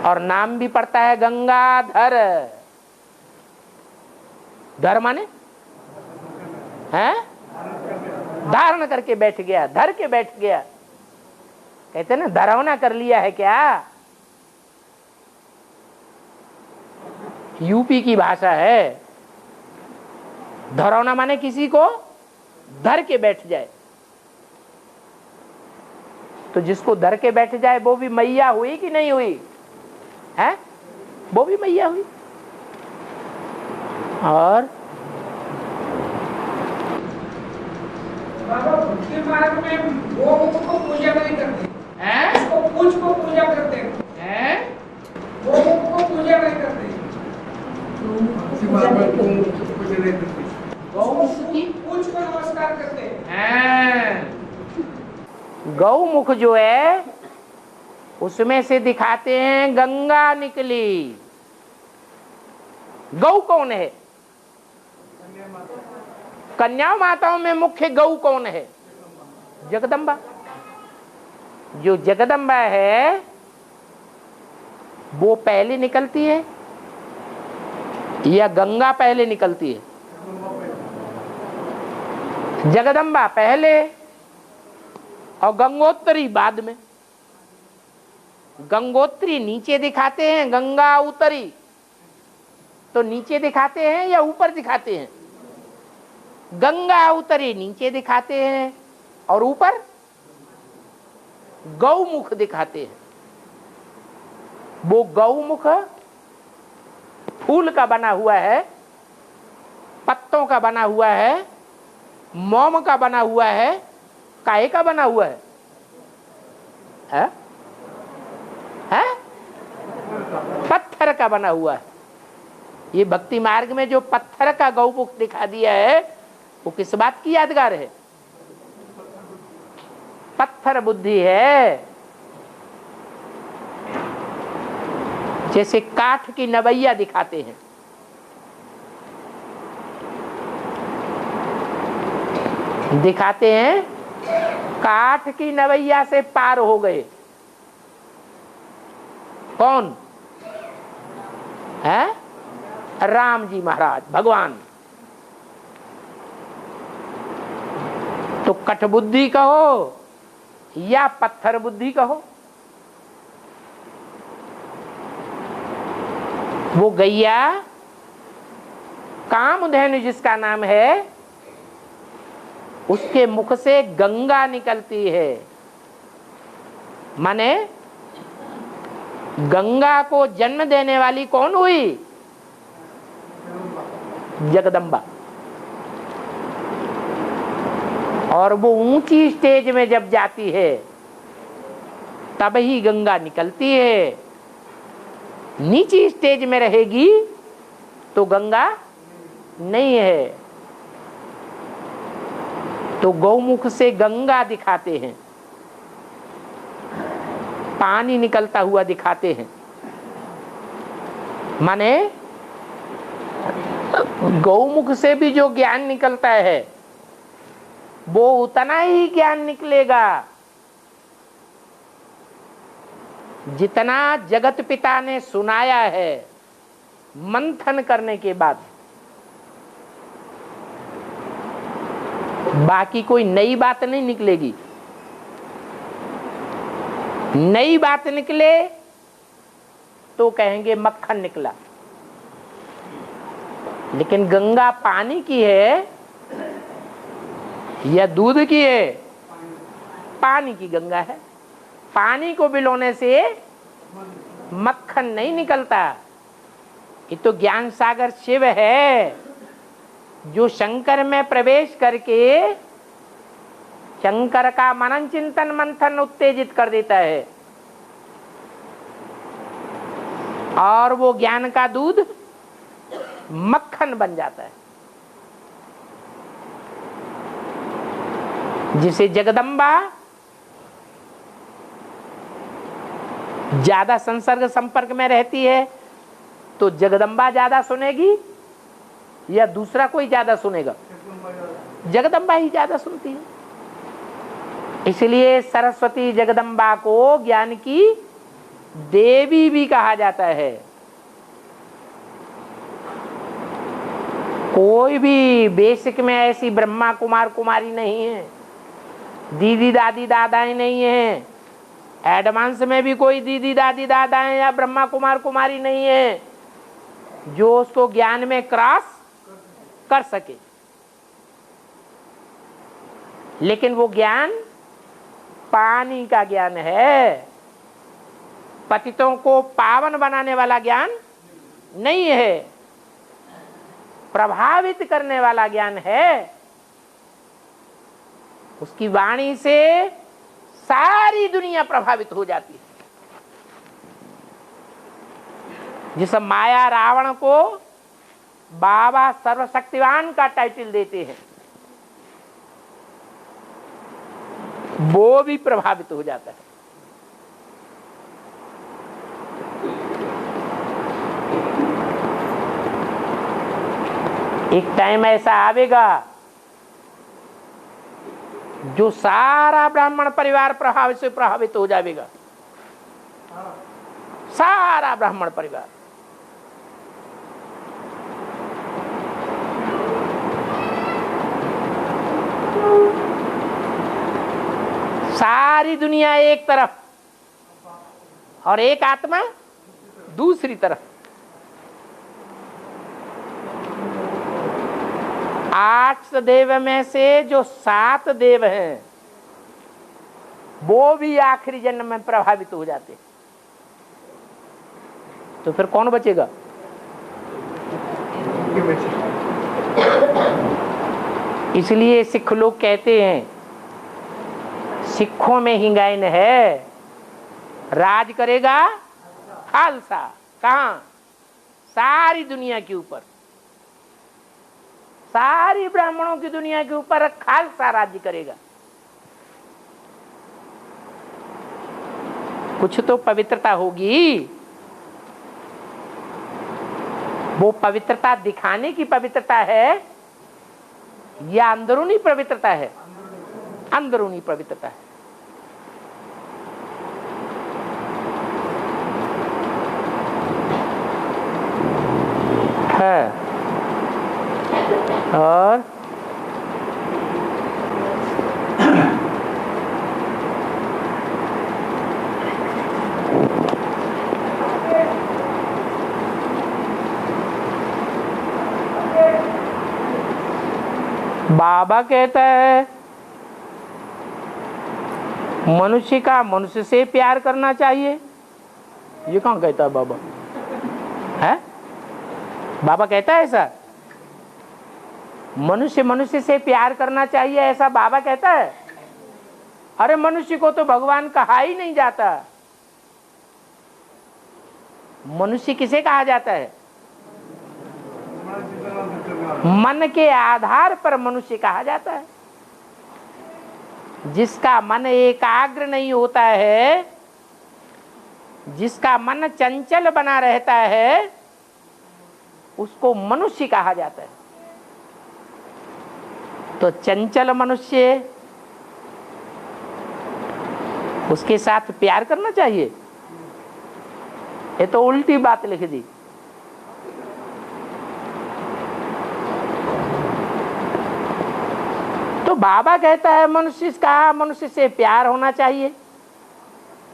और नाम भी पड़ता है गंगाधर। धर माने धारण करके बैठ गया, धर के बैठ गया। कहते ना धरवना कर लिया है क्या? यूपी की भाषा है। धरौना माने किसी को धर के बैठ जाए। तो जिसको धर के बैठ जाए वो भी मैया हुई कि नहीं हुई है? वो भी मैया हुई। और बाबा भक्ति मार्ग में गोमुख को पूजा नहीं करते हैं, इसको पूछ को पूजा करते हैं, गोमुख को पूजा नहीं करते। गौमुख की पूछ को नमस्कार करते हैं। गौमुख जो है उसमें से दिखाते हैं गंगा निकली। गौ कौन है? कन्या माताओं में मुख्य गौ कौन है? जगदम्बा। जो जगदम्बा है वो पहले निकलती है या गंगा पहले निकलती है? जगदम्बा पहले और गंगोत्री बाद में। गंगोत्री नीचे दिखाते हैं, गंगा उतरी तो नीचे दिखाते हैं या ऊपर दिखाते हैं? गंगा उतरी नीचे दिखाते हैं और ऊपर गौमुख दिखाते हैं। वो गौमुख फूल का बना हुआ है, पत्तों का बना हुआ है, मोम का बना हुआ है, काहे का बना हुआ है? है? पत्थर का बना हुआ है। ये भक्ति मार्ग में जो पत्थर का गौमुख दिखा दिया है वो किस बात की यादगार है? पत्थर बुद्धि है। जैसे काठ की नवैया दिखाते हैं। दिखाते हैं काठ की नवैया से पार हो गए। कौन है? राम जी महाराज भगवान। तो कठ बुद्धि कहो या पत्थर बुद्धि कहो, वो गैया कामधेनु जिसका नाम है उसके मुख से गंगा निकलती है। माने गंगा को जन्म देने वाली कौन हुई? जगदम्बा। और वो ऊंची स्टेज में जब जाती है तब ही गंगा निकलती है। नीची स्टेज में रहेगी तो गंगा नहीं है। तो गौमुख से गंगा दिखाते हैं, पानी निकलता हुआ दिखाते हैं। माने गौमुख से भी जो ज्ञान निकलता है वो उतना ही ज्ञान निकलेगा जितना जगत पिता ने सुनाया है मंथन करने के बाद। बाकी कोई नई बात नहीं निकलेगी। नई बात निकले तो कहेंगे मक्खन निकला। लेकिन गंगा पानी की है या दूध की है? पानी की गंगा है। पानी को बिलोने से मक्खन नहीं निकलता। ये तो ज्ञान सागर शिव है जो शंकर में प्रवेश करके शंकर का मनन चिंतन मंथन उत्तेजित कर देता है और वो ज्ञान का दूध मक्खन बन जाता है, जिसे जगदम्बा ज्यादा संसर्ग संपर्क में रहती है तो जगदम्बा ज्यादा सुनेगी या दूसरा कोई ज्यादा सुनेगा? जगदम्बा ही ज्यादा सुनती है। इसलिए सरस्वती जगदम्बा को ज्ञान की देवी भी कहा जाता है। कोई भी बेसिक में ऐसी ब्रह्मा कुमार कुमारी नहीं है, दीदी दादी दादाएं नहीं है, एडवांस में भी कोई दीदी दादी दादाएं या ब्रह्मा कुमार कुमारी नहीं है। जो उसको ज्ञान में क्रॉस कर सके। लेकिन वो ज्ञान पानी का ज्ञान है, पतितों को पावन बनाने वाला ज्ञान नहीं है, प्रभावित करने वाला ज्ञान है। उसकी वाणी से सारी दुनिया प्रभावित हो जाती है। जिस माया रावण को बाबा सर्वशक्तिवान का टाइटल देते हैं, वो भी प्रभावित हो जाता है। एक टाइम ऐसा आवेगा जो सारा ब्राह्मण परिवार प्रभावित से प्रभावित हो जाएगा, सारा ब्राह्मण परिवार। सारी दुनिया एक तरफ और एक आत्मा दूसरी तरफ। 8 देव में से जो 7 देव हैं वो भी आखिरी जन्म में प्रभावित हो जाते हैं। तो फिर कौन बचेगा? इसलिए सिख लोग कहते हैं सिखों में ही गायन है, राज करेगा खालसा। कहां? सारी दुनिया के ऊपर, सारी ब्राह्मणों की दुनिया के ऊपर खालसा राज्य करेगा। कुछ तो पवित्रता होगी। वो पवित्रता दिखाने की पवित्रता है या अंदरूनी पवित्रता है? अंदरूनी पवित्रता है। और बाबा कहता है मनुष्य का मनुष्य से प्यार करना चाहिए। ये कौन कहता है? बाबा है? बाबा कहता है ऐसा? मनुष्य मनुष्य से प्यार करना चाहिए ऐसा बाबा कहता है? अरे मनुष्य को तो भगवान कहा ही नहीं जाता। मनुष्य किसे कहा जाता है? मन के आधार पर मनुष्य कहा जाता है। जिसका मन एकाग्र नहीं होता है, जिसका मन चंचल बना रहता है, उसको मनुष्य कहा जाता है। तो चंचल मनुष्य, उसके साथ प्यार करना चाहिए? ये तो उल्टी बात लिख दी। तो बाबा कहता है मनुष्य से प्यार होना चाहिए,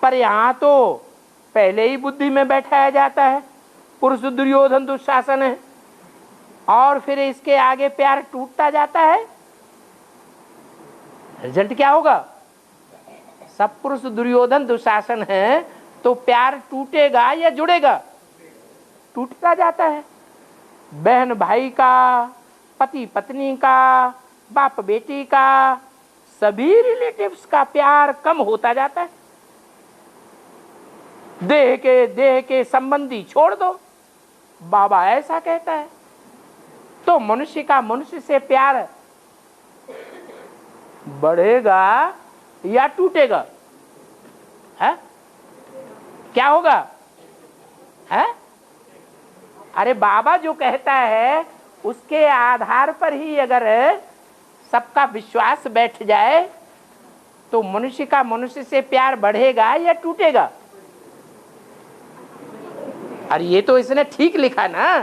पर यहां तो पहले ही बुद्धि में बैठाया जाता है पुरुष दुर्योधन दुशासन है, और फिर इसके आगे प्यार टूटता जाता है। रिजल्ट क्या होगा? सब पुरुष दुर्योधन दुशासन है तो प्यार टूटेगा या जुड़ेगा? टूटता जाता है। बहन भाई का, पति पत्नी का, बाप बेटी का, सभी रिलेटिव्स का प्यार कम होता जाता है। देह के संबंधी छोड़ दो, बाबा ऐसा कहता है। तो मनुष्य का मनुष्य से प्यार बढ़ेगा या टूटेगा? है? क्या होगा? है? अरे बाबा जो कहता है उसके आधार पर ही अगर सबका विश्वास बैठ जाए तो मनुष्य का मनुष्य से प्यार बढ़ेगा या टूटेगा? अरे ये तो इसने ठीक लिखा ना,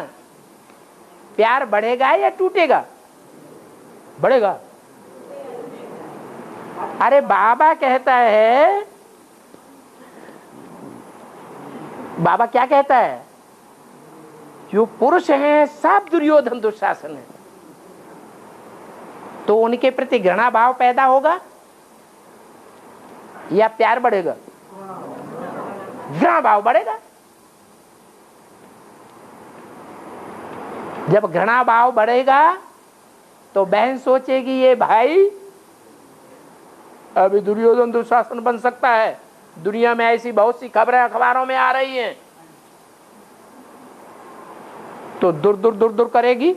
प्यार बढ़ेगा या टूटेगा? बढ़ेगा। अरे बाबा कहता है, बाबा क्या कहता है? जो पुरुष हैं सब दुर्योधन दुशासन है, तो उनके प्रति घृणा भाव पैदा होगा या प्यार बढ़ेगा? घृणा भाव बढ़ेगा। जब घृणा भाव बढ़ेगा तो बहन सोचेगी ये भाई अभी दुर्योधन दुशासन बन सकता है। दुनिया में ऐसी बहुत सी खबरें अखबारों में आ रही हैं, तो दूर दूर दूर दूर करेगी,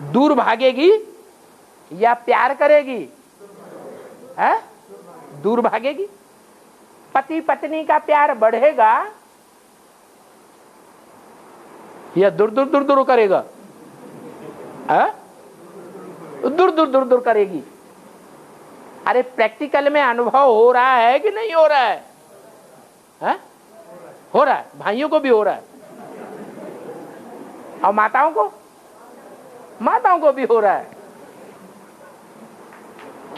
दूर भागेगी या प्यार करेगी? है दूर भागेगी। पति पत्नी का प्यार बढ़ेगा या दूर दूर दूर दूर करेगा? है दूर दूर दूर दूर करेगी। अरे प्रैक्टिकल में अनुभव हो रहा है कि नहीं हो रहा है? है? हो रहा है, भाइयों को भी हो रहा है और माताओं को भी हो रहा है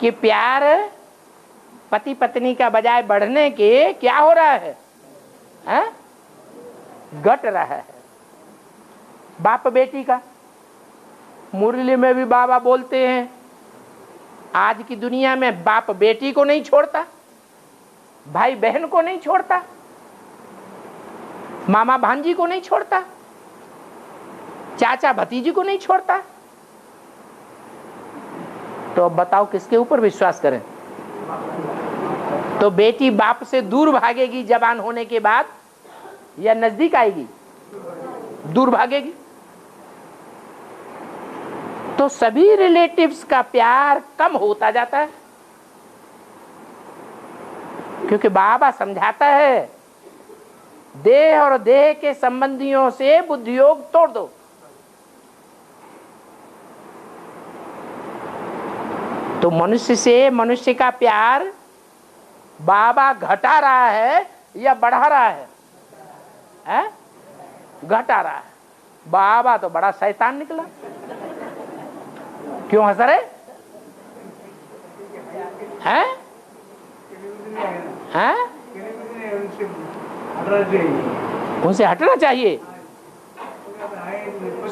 कि प्यार पति पत्नी का बजाय बढ़ने के क्या हो रहा है? हैं? घट रहा है। बाप बेटी का मुरली में भी बाबा बोलते हैं, आज की दुनिया में बाप बेटी को नहीं छोड़ता, भाई बहन को नहीं छोड़ता, मामा भांजी को नहीं छोड़ता, चाचा भतीजी को नहीं छोड़ता। तो अब बताओ किसके ऊपर विश्वास करें? तो बेटी बाप से दूर भागेगी जवान होने के बाद या नजदीक आएगी? दूर भागेगी। तो सभी रिलेटिव्स का प्यार कम होता जाता है, क्योंकि बाबा समझाता है देह और देह के संबंधियों से बुद्धियोग तोड़ दो। तो मनुष्य से मनुष्य का प्यार बाबा घटा रहा है या बढ़ा रहा है? हैं? घटा रहा है। बाबा तो बड़ा शैतान निकला। क्यों हंस रहे हैं? हैं? उनसे हटना चाहिए।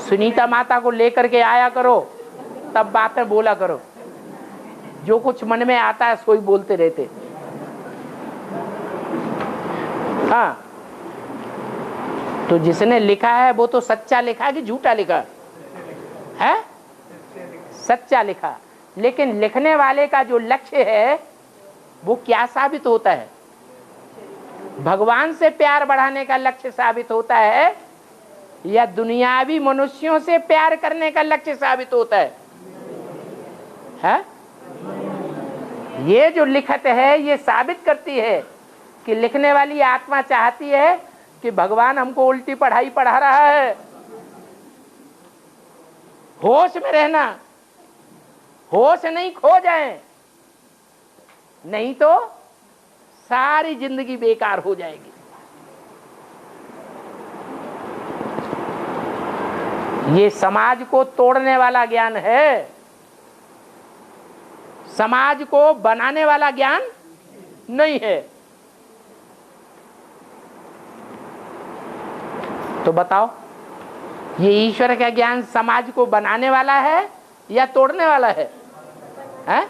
सुनीता माता को लेकर के आया करो, तब बातें बोला करो। जो कुछ मन में आता है सोई बोलते रहते। हाँ, तो जिसने लिखा है वो तो सच्चा लिखा कि झूठा लिखा है? सच्चा लिखा। लेकिन लिखने वाले का जो लक्ष्य है वो क्या साबित होता है? भगवान से प्यार बढ़ाने का लक्ष्य साबित होता है या दुनियावी मनुष्यों से प्यार करने का लक्ष्य साबित होता है? है? ये जो लिखत है ये साबित करती है कि लिखने वाली आत्मा चाहती है कि भगवान हमको उल्टी पढ़ाई पढ़ा रहा है। होश में रहना, होश नहीं खो जाए, नहीं तो सारी जिंदगी बेकार हो जाएगी। ये समाज को तोड़ने वाला ज्ञान है, समाज को बनाने वाला ज्ञान नहीं है। तो बताओ ये ईश्वर का ज्ञान समाज को बनाने वाला है या तोड़ने वाला है? हैं?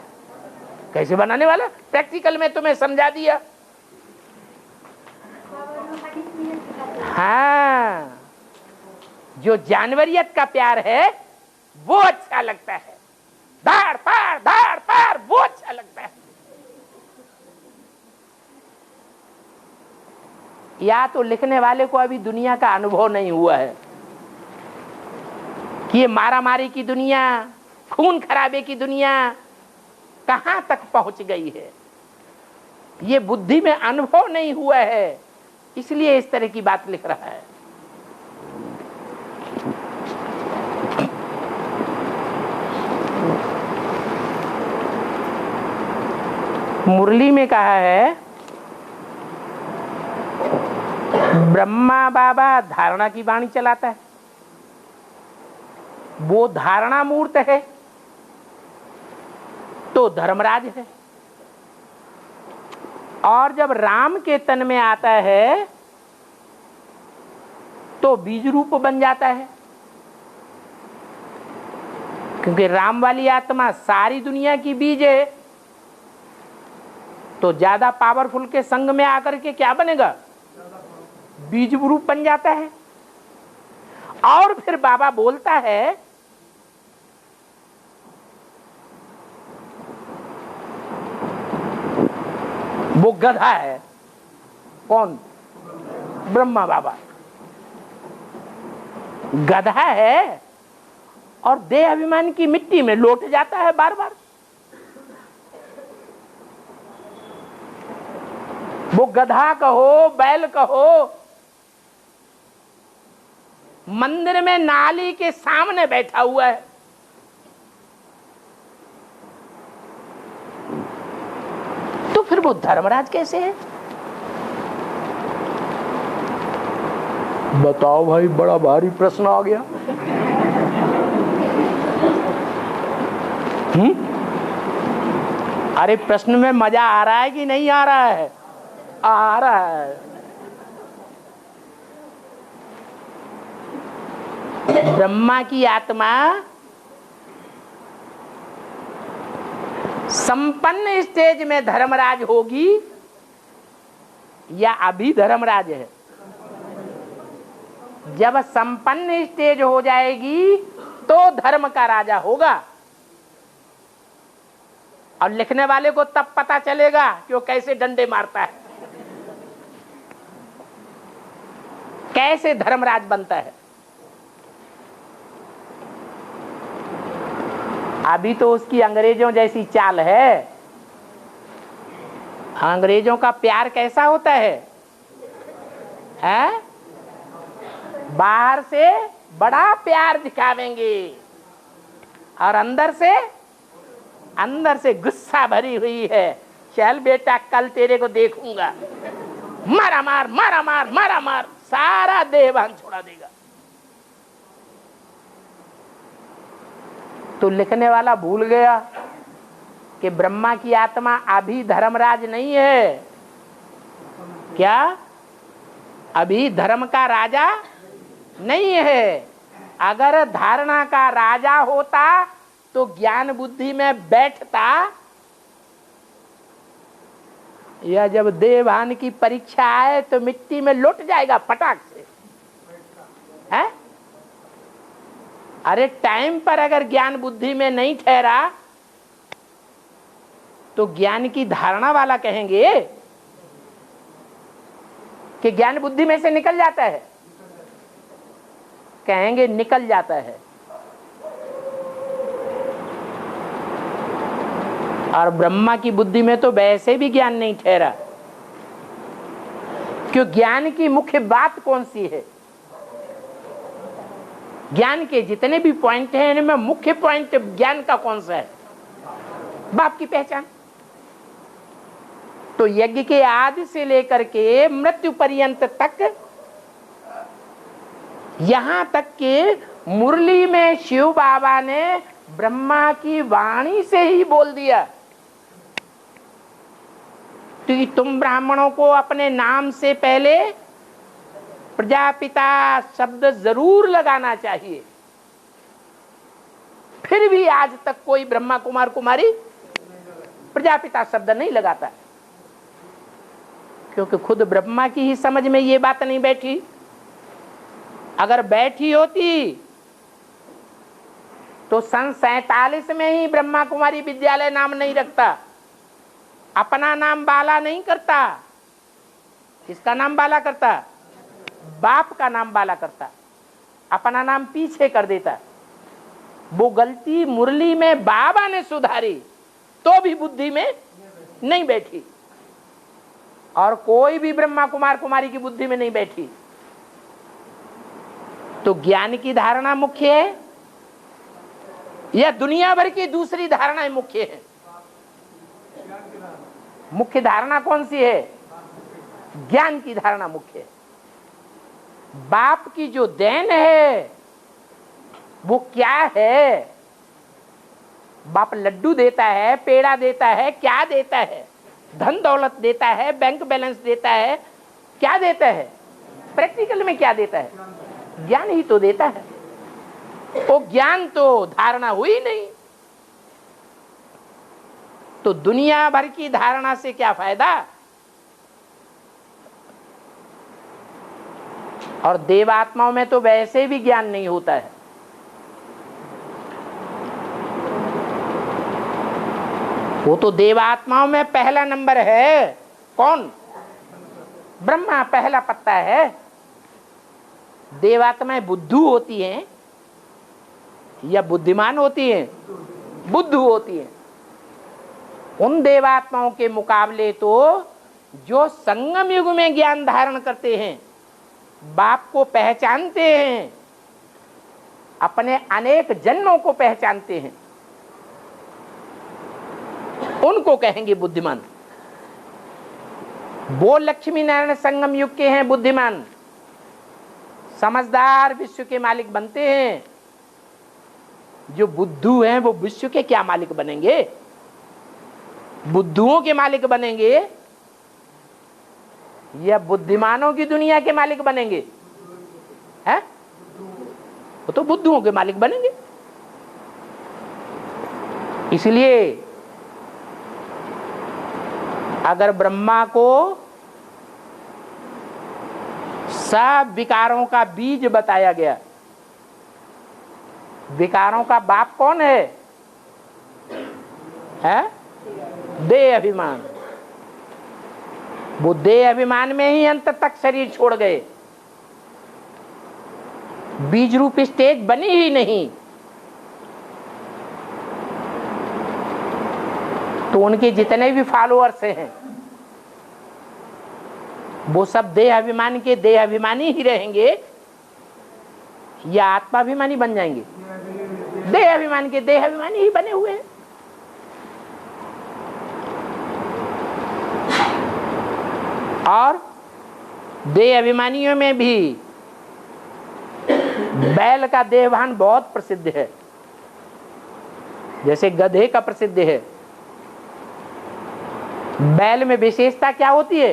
कैसे बनाने वाला? प्रैक्टिकल में तुम्हें समझा दिया। हाँ, जो जानवरियत का प्यार है वो अच्छा लगता है, धाड़ पाड़ वो अच्छा लगता है। या तो लिखने वाले को अभी दुनिया का अनुभव नहीं हुआ है कि ये मारामारी की दुनिया, खून खराबे की दुनिया कहां तक पहुंच गई है। ये बुद्धि में अनुभव नहीं हुआ है, इसलिए इस तरह की बात लिख रहा है। मुरली में कहा है ब्रह्मा बाबा धारणा की वाणी चलाता है, वो धारणा मूर्त है तो धर्मराज है। और जब राम के तन में आता है तो बीज रूप बन जाता है, क्योंकि राम वाली आत्मा सारी दुनिया की बीज है। तो ज्यादा पावरफुल के संग में आकर के क्या बनेगा? बीज रूप बन जाता है। और फिर बाबा बोलता है वो गधा है। कौन? ब्रह्मा बाबा गधा है और देह अभिमान की मिट्टी में लौट जाता है बार बार। वो गधा कहो, बैल कहो, मंदिर में नाली के सामने बैठा हुआ है। तो फिर वो धर्मराज कैसे है? बताओ भाई, बड़ा भारी प्रश्न आ गया। अरे प्रश्न में मजा आ रहा है कि नहीं आ रहा है? आ रहा है। ब्रह्मा की आत्मा संपन्न स्टेज में धर्मराज होगी या अभी धर्मराज है? जब संपन्न स्टेज हो जाएगी तो धर्म का राजा होगा। और लिखने वाले को तब पता चलेगा कि वो कैसे डंडे मारता है, कैसे धर्मराज बनता है। अभी तो उसकी अंग्रेजों जैसी चाल है। अंग्रेजों का प्यार कैसा होता है? बाहर से बड़ा प्यार दिखावेंगे और अंदर से गुस्सा भरी हुई है। चल बेटा, कल तेरे को देखूंगा, मारा मार मारा मार मारा मार, सारा देहभान छोड़ा देगा। तो लिखने वाला भूल गया कि ब्रह्मा की आत्मा अभी धर्मराज नहीं है। क्या? अभी धर्म का राजा नहीं है। अगर धारणा का राजा होता तो ज्ञान बुद्धि में बैठता, या जब देवभान की परीक्षा आए तो मिट्टी में लौट जाएगा फटाक से, है? अरे टाइम पर अगर ज्ञान बुद्धि में नहीं ठहरा तो ज्ञान की धारणा वाला कहेंगे कि ज्ञान बुद्धि में से निकल जाता है, कहेंगे निकल जाता है। और ब्रह्मा की बुद्धि में तो वैसे भी ज्ञान नहीं ठहरा। क्यों? ज्ञान की मुख्य बात कौन सी है? ज्ञान के जितने भी पॉइंट हैं इनमें मुख्य पॉइंट ज्ञान का कौन सा है? बाप की पहचान। तो यज्ञ के आदि से लेकर के मृत्यु पर्यंत तक, यहां तक के मुरली में शिव बाबा ने ब्रह्मा की वाणी से ही बोल दिया कि तुम ब्राह्मणों को अपने नाम से पहले प्रजापिता शब्द जरूर लगाना चाहिए। फिर भी आज तक कोई ब्रह्मा कुमार कुमारी प्रजापिता शब्द नहीं लगाता, क्योंकि खुद ब्रह्मा की ही समझ में ये बात नहीं बैठी। अगर बैठी होती तो सन 47 में ही ब्रह्मा कुमारी विद्यालय नाम नहीं रखता, अपना नाम बाला नहीं करता। किसका नाम बाला करता? बाप का नाम बाला करता, अपना नाम पीछे कर देता। वो गलती मुरली में बाबा ने सुधारी तो भी बुद्धि में नहीं बैठी, और कोई भी ब्रह्मा कुमार कुमारी की बुद्धि में नहीं बैठी। तो ज्ञान की धारणा मुख्य है या दुनिया भर की दूसरी धारणाएं मुख्य है? मुख्य धारणा कौन सी है? ज्ञान की धारणा मुख्य है। बाप की जो देन है वो क्या है? बाप लड्डू देता है, पेड़ा देता है, क्या देता है? धन दौलत देता है, बैंक बैलेंस देता है, क्या देता है? प्रैक्टिकल में क्या देता है? ज्ञान ही तो देता है, वो ज्ञान तो धारणा हुई नहीं, तो दुनिया भर की धारणा से क्या फायदा। और देवात्माओं में तो वैसे भी ज्ञान नहीं होता है। वो तो देवात्माओं में पहला नंबर है। कौन? ब्रह्मा पहला पत्ता है। देवात्माएं बुद्धू होती हैं या बुद्धिमान होती हैं? बुद्धू होती हैं। उन देवात्माओं के मुकाबले तो जो संगम युग में ज्ञान धारण करते हैं, बाप को पहचानते हैं, अपने अनेक जन्मों को पहचानते हैं, उनको कहेंगे बुद्धिमान। वो लक्ष्मी नारायण संगम युग के हैं बुद्धिमान, समझदार, विश्व के मालिक बनते हैं। जो बुद्धू हैं वो विश्व के क्या मालिक बनेंगे? बुद्धुओं के मालिक बनेंगे या बुद्धिमानों की दुनिया के मालिक बनेंगे? हैं? वो तो बुद्धुओं के मालिक बनेंगे। इसलिए अगर ब्रह्मा को सब विकारों का बीज बताया गया, विकारों का बाप कौन है? देह अभिमान। वो देह अभिमान में ही अंत तक शरीर छोड़ गए, बीज रूप स्टेज बनी ही नहीं। तो उनके जितने भी फॉलोअर्स हैं वो सब देह अभिमान के देह अभिमानी ही रहेंगे या आत्माभिमानी बन जाएंगे? देह अभिमान के देह अभिमानी ही बने हुए हैं। और देह अभिमानियों में भी बैल का देहभान बहुत प्रसिद्ध है, जैसे गधे का प्रसिद्ध है। बैल में विशेषता क्या होती है?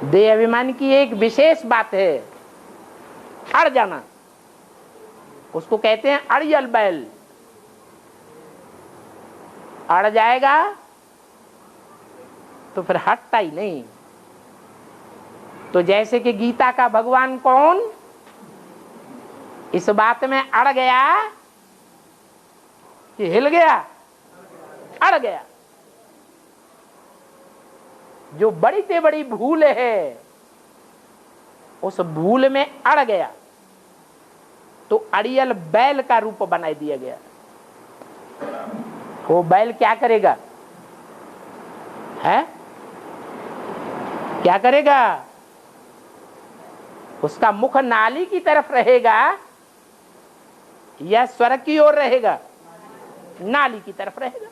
देह अभिमान की एक विशेष बात है, अड़ जाना। उसको कहते हैं अड़ियल बैल। अड़ जाएगा तो फिर हटता ही नहीं। तो जैसे कि गीता का भगवान कौन इस बात में अड़ गया कि हिल गया? अड़ गया। जो बड़ी से बड़ी भूल है उस भूल में अड़ गया तो अड़ियल बैल का रूप बना दिया गया। वो बैल क्या करेगा? है क्या करेगा? उसका मुख नाली की तरफ रहेगा या स्वर्ग की ओर रहेगा? नाली की तरफ रहेगा।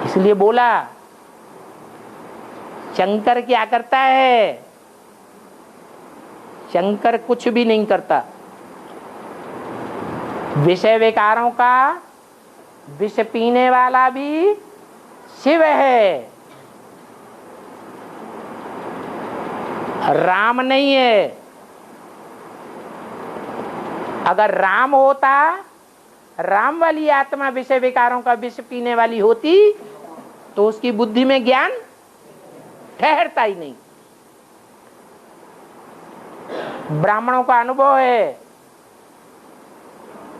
इसलिए बोला शंकर क्या करता है? शंकर कुछ भी नहीं करता। विषय विकारों का विष पीने वाला भी शिव है, राम नहीं है। अगर राम होता, राम वाली आत्मा विषय विकारों का विष पीने वाली होती तो उसकी बुद्धि में ज्ञान ठहरता ही नहीं। ब्राह्मणों का अनुभव है,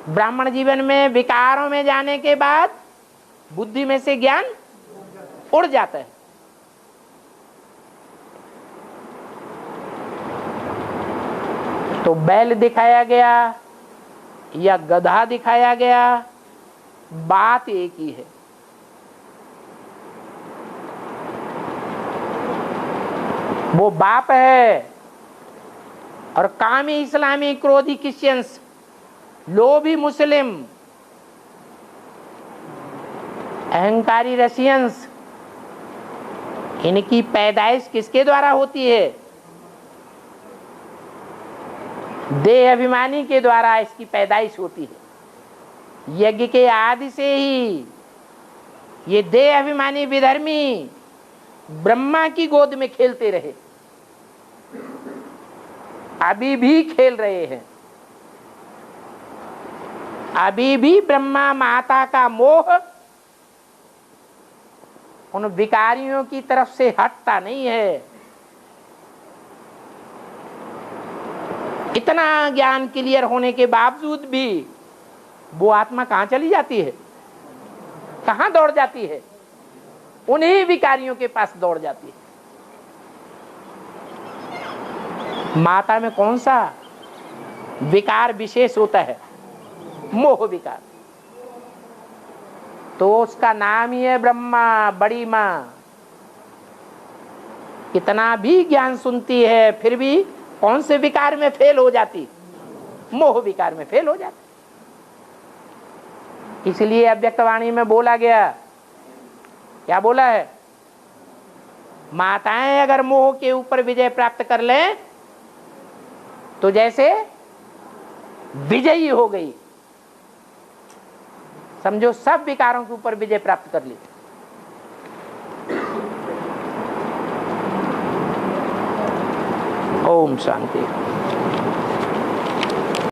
ब्राह्मण जीवन में विकारों में जाने के बाद बुद्धि में से ज्ञान उड़ जाता है। तो बैल दिखाया गया या गधा दिखाया गया, बात एक ही है। वो बाप है। और कामी इस्लामी, क्रोधी क्रिश्चियंस, लोभी मुस्लिम, अहंकारी रशियंस, इनकी पैदाइश किसके द्वारा होती है? देह अभिमानी के द्वारा इसकी पैदाइश होती है। यज्ञ के आदि से ही ये देह अभिमानी विधर्मी ब्रह्मा की गोद में खेलते रहे, अभी भी खेल रहे हैं। अभी भी ब्रह्मा माता का मोह उन विकारियों की तरफ से हटता नहीं है। इतना ज्ञान क्लियर होने के बावजूद भी वो आत्मा कहां चली जाती है, कहां दौड़ जाती है? उन्हीं विकारियों के पास दौड़ जाती है। माता में कौन सा विकार विशेष होता है? मोह विकार। तो उसका नाम ही है ब्रह्मा, बड़ी मां। कितना भी ज्ञान सुनती है फिर भी कौन से विकार में फेल हो जाती? मोह विकार में फेल हो जाती। इसलिए अव्यक्तवाणी में बोला गया, क्या बोला है? माताएं अगर मोह के ऊपर विजय प्राप्त कर लें तो जैसे विजयी हो गई, समझो सब विकारों के ऊपर विजय प्राप्त कर ली। ओम शांति।